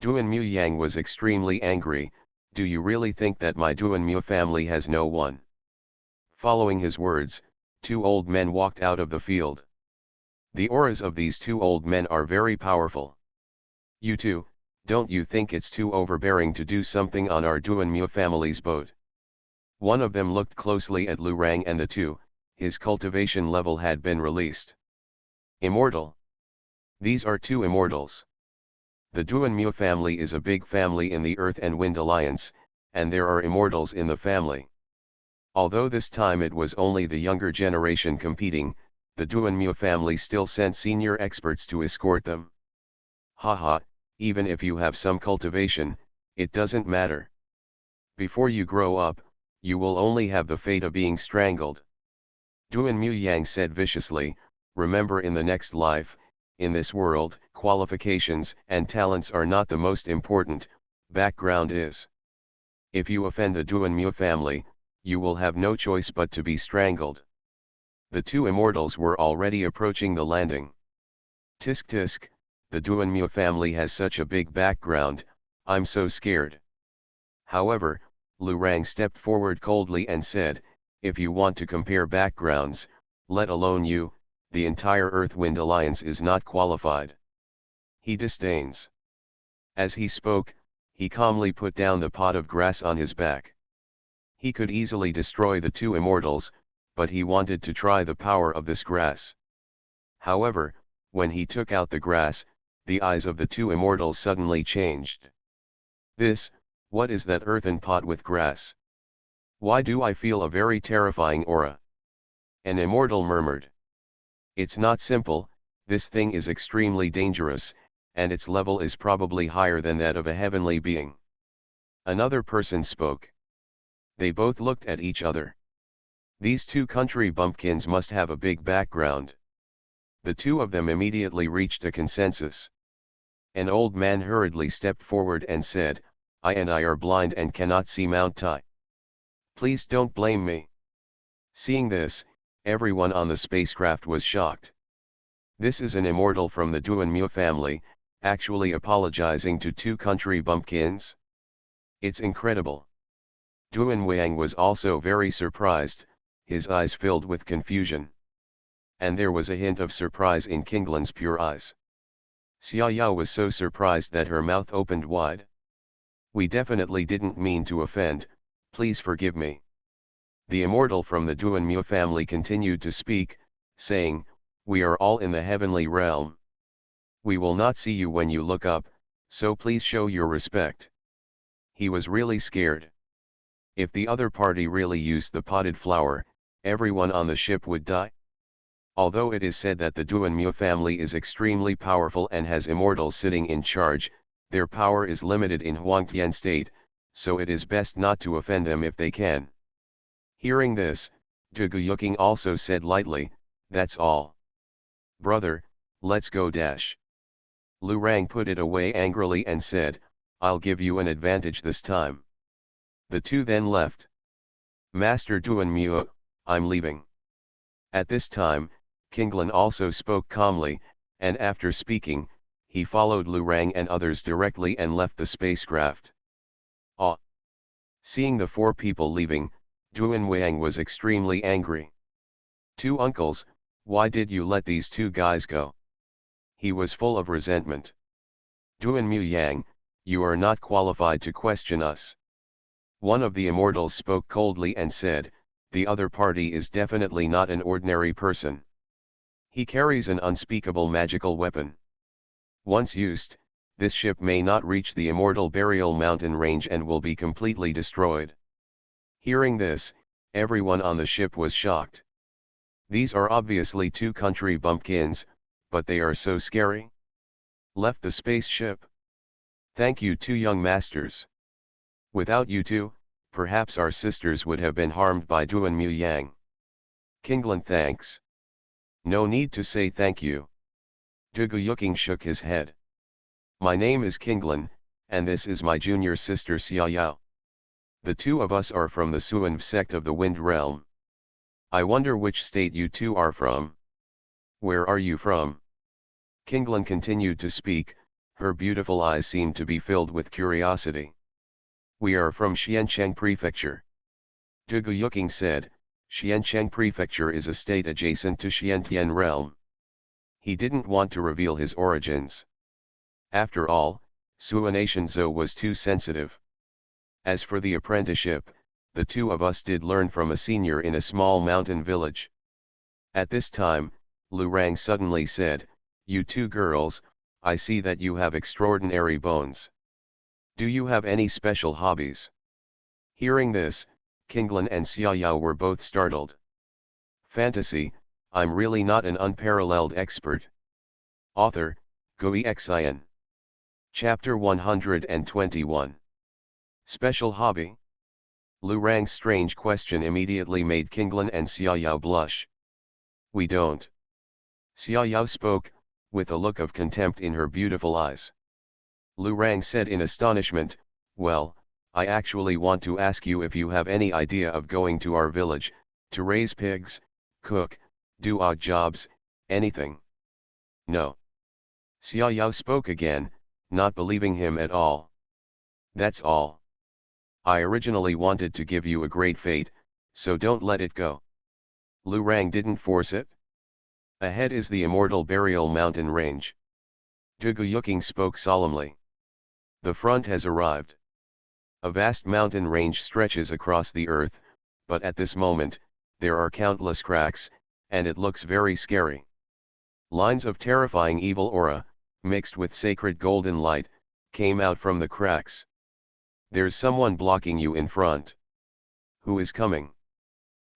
Duanmu Yang was extremely angry. Do you really think that my Duanmu family has no one? Following his words, two old men walked out of the field. The auras of these two old men are very powerful. You two, don't you think it's too overbearing to do something on our Duanmu family's boat? One of them looked closely at Lu Rang and the two, his cultivation level had been released. Immortal. These are two immortals. The Duanmu family is a big family in the Earth and Wind Alliance, and there are immortals in the family. Although this time it was only the younger generation competing, the Duanmu family still sent senior experts to escort them. Haha, even if you have some cultivation, it doesn't matter. Before you grow up, you will only have the fate of being strangled. Duanmu Yang said viciously, remember, in the next life, in this world, qualifications and talents are not the most important, background is. If you offend the Duanmu family, you will have no choice but to be strangled. The two immortals were already approaching the landing. Tisk tisk, the Duanmu family has such a big background, I'm so scared. However, Lu Rang stepped forward coldly and said, if you want to compare backgrounds, let alone you, the entire Earth-Wind Alliance is not qualified. He disdains. As he spoke, he calmly put down the pot of grass on his back. He could easily destroy the two immortals, but he wanted to try the power of this grass. However, when he took out the grass, the eyes of the two immortals suddenly changed. What is that earthen pot with grass? Why do I feel a very terrifying aura? An immortal murmured. It's not simple, this thing is extremely dangerous, and its level is probably higher than that of a heavenly being. Another person spoke. They both looked at each other. These two country bumpkins must have a big background. The two of them immediately reached a consensus. An old man hurriedly stepped forward and said, I are blind and cannot see Mount Tai. Please don't blame me. Seeing this, everyone on the spacecraft was shocked. This is an immortal from the Duanmu family, actually apologizing to two country bumpkins? It's incredible. Duan Wang was also very surprised, his eyes filled with confusion. And there was a hint of surprise in Kinglan's pure eyes. Xia Yao was so surprised that her mouth opened wide. We definitely didn't mean to offend, please forgive me. The immortal from the Duanmu family continued to speak, saying, we are all in the heavenly realm. We will not see you when you look up, so please show your respect. He was really scared. If the other party really used the potted flower, everyone on the ship would die. Although it is said that the Duanmu family is extremely powerful and has immortals sitting in charge, their power is limited in Huangtian state, so it is best not to offend them if they can. Hearing this, Du Guyuking also said lightly, that's all. Brother, let's go dash. Lu Rang put it away angrily and said, I'll give you an advantage this time. The two then left. Master Duanmu, I'm leaving. At this time, Kinglan also spoke calmly, and after speaking, he followed Lu Rang and others directly and left the spacecraft. Seeing the four people leaving, Duan Wang was extremely angry. Two uncles, why did you let these two guys go? He was full of resentment. Duanmu Yang, you are not qualified to question us. One of the immortals spoke coldly and said, the other party is definitely not an ordinary person. He carries an unspeakable magical weapon. Once used, this ship may not reach the immortal burial mountain range and will be completely destroyed. Hearing this, everyone on the ship was shocked. These are obviously two country bumpkins, but they are so scary. Left the spaceship. Thank you, two young masters. Without you two, perhaps our sisters would have been harmed by Duanmu Yang. Kinglan thanks. No need to say thank you. Du Guyuking shook his head. My name is Kinglan, and this is my junior sister Xia Yao. The two of us are from the Xuanhuan sect of the Wind Realm. I wonder which state you two are from. Where are you from? Kinglan continued to speak, her beautiful eyes seemed to be filled with curiosity. We are from Xiancheng Prefecture. Du Guyuking said, Xiancheng Prefecture is a state adjacent to Xiantian Realm. He didn't want to reveal his origins. After all, Xuanatian Zhou was too sensitive. As for the apprenticeship, the two of us did learn from a senior in a small mountain village. At this time, Lu Rang suddenly said, you two girls, I see that you have extraordinary bones. Do you have any special hobbies? Hearing this, Kinglan and Xiaoyao were both startled. Fantasy, I'm really not an unparalleled expert. Author, Xuanhuan. Chapter 121. Special hobby. Lu Rang's strange question immediately made Kinglan and Xiaoyao blush. We don't. Xiaoyao spoke, with a look of contempt in her beautiful eyes. Lu Rang said in astonishment, well, I actually want to ask you if you have any idea of going to our village, to raise pigs, cook, do odd jobs, anything. No. Xiaoyao spoke again, not believing him at all. That's all. I originally wanted to give you a great fate, so don't let it go. Lu Rang didn't force it. Ahead is the immortal burial mountain range. Dugu Yuking spoke solemnly. The front has arrived. A vast mountain range stretches across the earth, but at this moment, there are countless cracks, and it looks very scary. Lines of terrifying evil aura, mixed with sacred golden light, came out from the cracks. There's someone blocking you in front. Who is coming?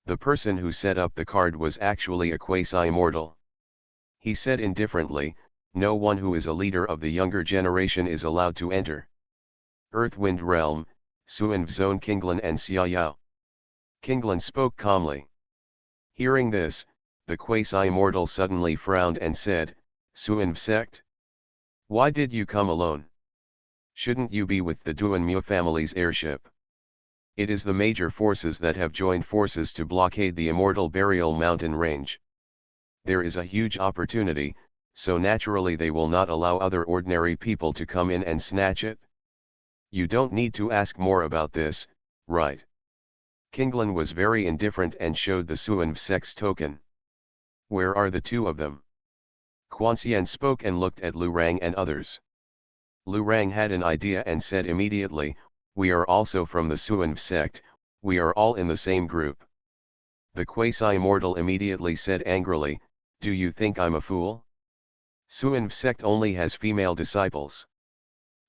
The person who set up the card was actually a quasi-immortal. He said indifferently, no one who is a leader of the younger generation is allowed to enter. Earth-Wind Realm, Xuanhuan, Kinglan and Xiaoyao. Kinglan spoke calmly. Hearing this, the quasi-immortal suddenly frowned and said, Xuanhu sect? Why did you come alone? Shouldn't you be with the Duanmu family's airship? It is the major forces that have joined forces to blockade the immortal burial mountain range. There is a huge opportunity, so naturally they will not allow other ordinary people to come in and snatch it. You don't need to ask more about this, right? Kinglan was very indifferent and showed the Xuanhu sect's token. Where are the two of them? Quanxian spoke and looked at Lu Rang and others. Lu Rang had an idea and said immediately, we are also from the Xuanhu sect, we are all in the same group. The quasi-immortal immediately said angrily, do you think I'm a fool? Xuanhu sect only has female disciples.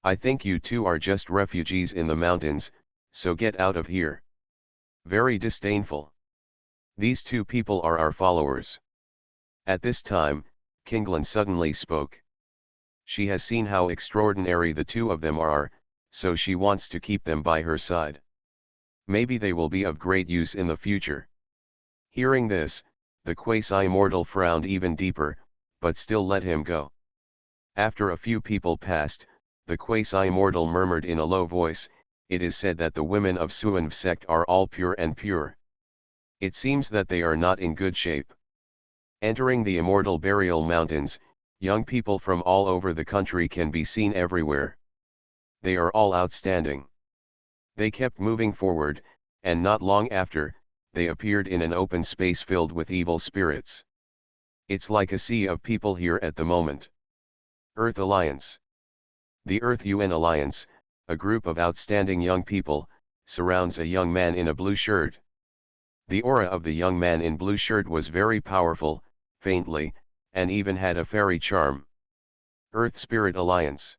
I think you two are just refugees in the mountains, so get out of here. Very disdainful. These two people are our followers. At this time, Kinglan suddenly spoke. She has seen how extraordinary the two of them are, so she wants to keep them by her side. Maybe they will be of great use in the future. Hearing this, the quasi-immortal frowned even deeper, but still let him go. After a few people passed, the quasi-immortal murmured in a low voice, it is said that the women of Xuanhu sect are all pure and pure. It seems that they are not in good shape. Entering the immortal burial mountains, young people from all over the country can be seen everywhere. They are all outstanding. They kept moving forward, and not long after, they appeared in an open space filled with evil spirits. It's like a sea of people here at the moment. Earth Alliance. The Earth UN Alliance, a group of outstanding young people, surrounds a young man in a blue shirt. The aura of the young man in blue shirt was very powerful, faintly, and even had a fairy charm. Earth Spirit Alliance.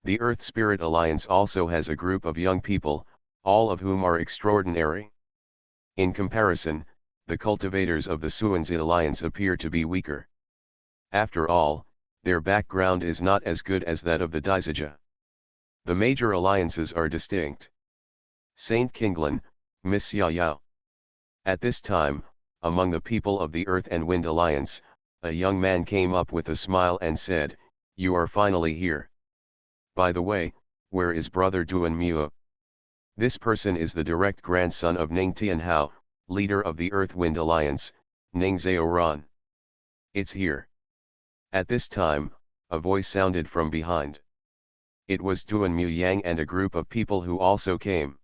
The Earth Spirit Alliance also has a group of young people, all of whom are extraordinary. In comparison, the cultivators of the Xuanzi Alliance appear to be weaker. After all, their background is not as good as that of the Daizija. The major alliances are distinct. Saint Kinglan, Miss Xiaoyao. At this time, among the people of the Earth and Wind Alliance, a young man came up with a smile and said, you are finally here. By the way, where is brother Duanmu? This person is the direct grandson of Ning Tianhao, leader of the Earth-Wind Alliance, Ning Zhaoran. It's here. At this time, a voice sounded from behind. It was Duanmu Yang and a group of people who also came.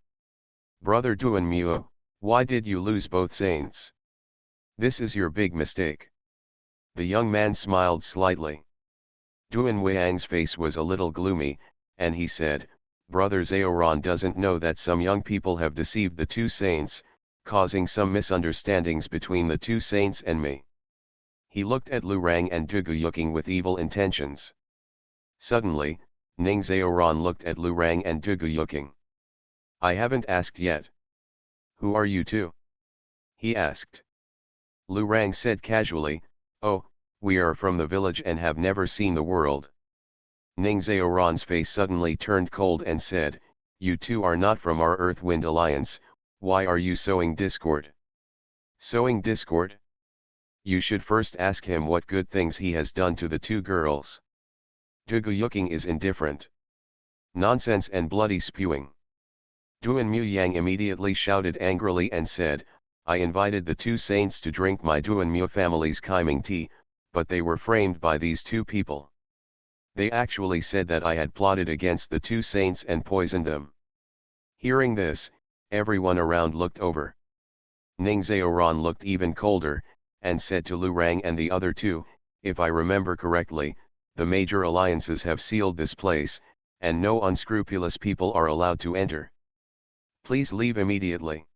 Brother Duanmu, why did you lose both saints? This is your big mistake. The young man smiled slightly. Duanmu Yang's face was a little gloomy, and he said, Brother Zhaoran doesn't know that some young people have deceived the two saints, causing some misunderstandings between the two saints and me. He looked at Lu Rang and Dugu Yuking with evil intentions. Suddenly, Ning Zhaoran looked at Lu Rang and Dugu Yuking. I haven't asked yet. Who are you two? He asked. Lu Rang said casually, oh, we are from the village and have never seen the world. Ning Zhaoran's face suddenly turned cold and said, you two are not from our Earth-Wind alliance, why are you sowing discord? Sowing discord? You should first ask him what good things he has done to the two girls. Duguyuking is indifferent. Nonsense and bloody spewing. Duan Muyang immediately shouted angrily and said, I invited the two saints to drink my Duan Mu family's Kaiming tea, but they were framed by these two people. They actually said that I had plotted against the two saints and poisoned them. Hearing this, everyone around looked over. Ning Zhaoran looked even colder, and said to Lu Rang and the other two, if I remember correctly, the major alliances have sealed this place, and no unscrupulous people are allowed to enter. Please leave immediately.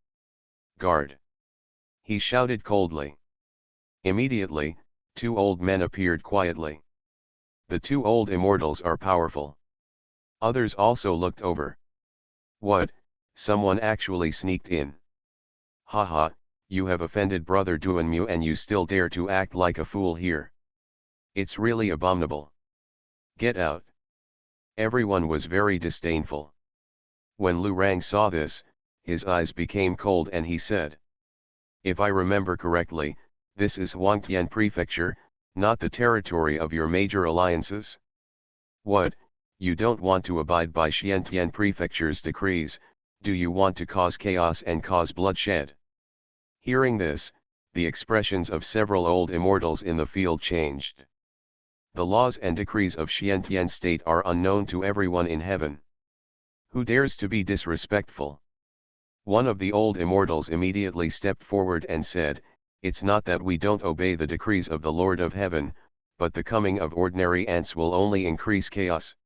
Guard! He shouted coldly. Immediately, two old men appeared quietly. The two old immortals are powerful. Others also looked over. What, someone actually sneaked in. Haha, you have offended Brother Duanmu and you still dare to act like a fool here. It's really abominable. Get out. Everyone was very disdainful. When Lu Rang saw this, his eyes became cold and he said, if I remember correctly, this is Huangtian Prefecture, not the territory of your major alliances. What, you don't want to abide by Xiantian Prefecture's decrees, do you want to cause chaos and cause bloodshed? Hearing this, the expressions of several old immortals in the field changed. The laws and decrees of Xiantian state are unknown to everyone in heaven. Who dares to be disrespectful? One of the old immortals immediately stepped forward and said, it's not that we don't obey the decrees of the Lord of Heaven, but the coming of ordinary ants will only increase chaos.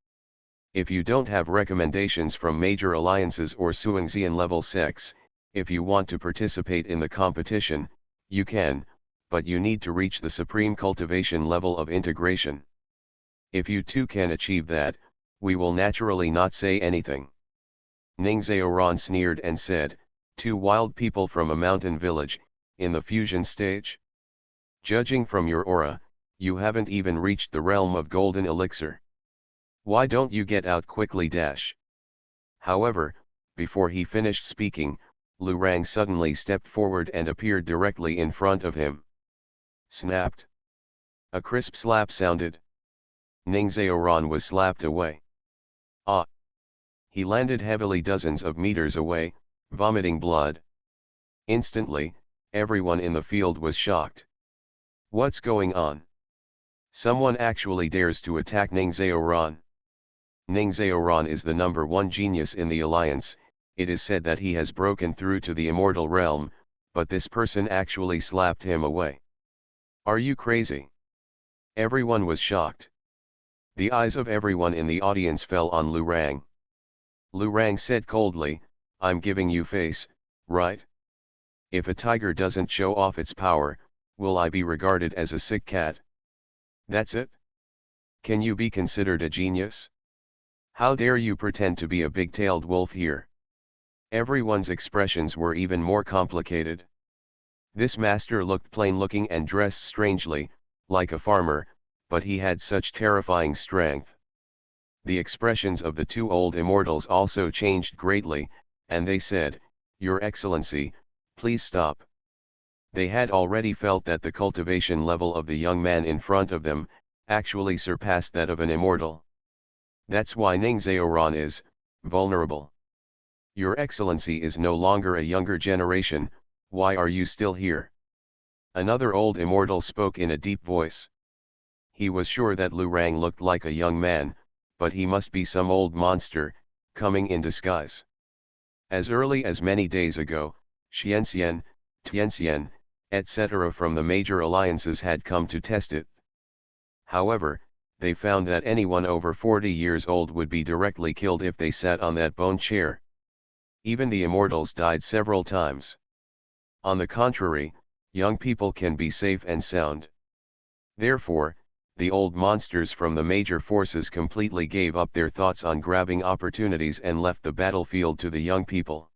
If you don't have recommendations from major alliances or Suangxian level sects, if you want to participate in the competition, you can, but you need to reach the supreme cultivation level of integration. If you too can achieve that, we will naturally not say anything. Ning Zhaoran sneered and said, two wild people from a mountain village, in the fusion stage? Judging from your aura, you haven't even reached the realm of golden elixir. Why don't you get out quickly? However, before he finished speaking, Lu Rang suddenly stepped forward and appeared directly in front of him. Snapped. A crisp slap sounded. Ning Zhaoran was slapped away. Ah! He landed heavily dozens of meters away, vomiting blood. Instantly, everyone in the field was shocked. What's going on? Someone actually dares to attack Ning Zhaoran. Ning Zhaoran is the number one genius in the alliance. It is said that he has broken through to the immortal realm, but this person actually slapped him away. Are you crazy? Everyone was shocked. The eyes of everyone in the audience fell on Lu Rang. Lu Rang said coldly, I'm giving you face, right? If a tiger doesn't show off its power, will I be regarded as a sick cat? That's it? Can you be considered a genius? How dare you pretend to be a big-tailed wolf here? Everyone's expressions were even more complicated. This master looked plain-looking and dressed strangely, like a farmer, but he had such terrifying strength. The expressions of the two old immortals also changed greatly, and they said, Your Excellency, please stop. They had already felt that the cultivation level of the young man in front of them, actually surpassed that of an immortal. That's why Ning Zhaoran is vulnerable. Your Excellency is no longer a younger generation, why are you still here? Another old immortal spoke in a deep voice. He was sure that Lu Rang looked like a young man, but he must be some old monster, coming in disguise. As early as many days ago, Xianxian, Tianxian, etc. from the major alliances had come to test it. However, they found that anyone over 40 years old would be directly killed if they sat on that bone chair. Even the immortals died several times. On the contrary, young people can be safe and sound. Therefore, the old monsters from the major forces completely gave up their thoughts on grabbing opportunities and left the battlefield to the young people.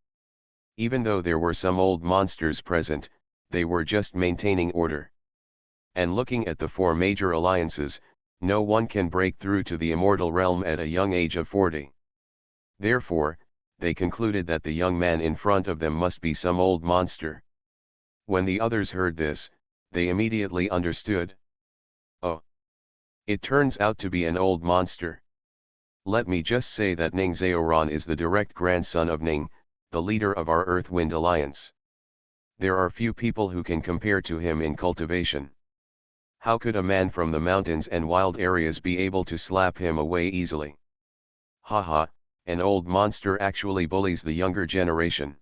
Even though there were some old monsters present, they were just maintaining order. And looking at the four major alliances, no one can break through to the immortal realm at a young age of 40. Therefore, they concluded that the young man in front of them must be some old monster. When the others heard this, they immediately understood. Oh! It turns out to be an old monster. Let me just say that Ning Xuanhuan is the direct grandson of Ning, the leader of our Earth-Wind Alliance. There are few people who can compare to him in cultivation. How could a man from the mountains and wild areas be able to slap him away easily? Haha, an old monster actually bullies the younger generation.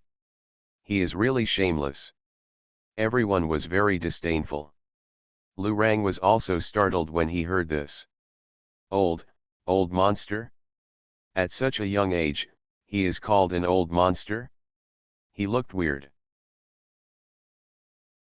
He is really shameless. Everyone was very disdainful. Lu Rang was also startled when he heard this. Old monster? At such a young age, he is called an old monster? He looked weird.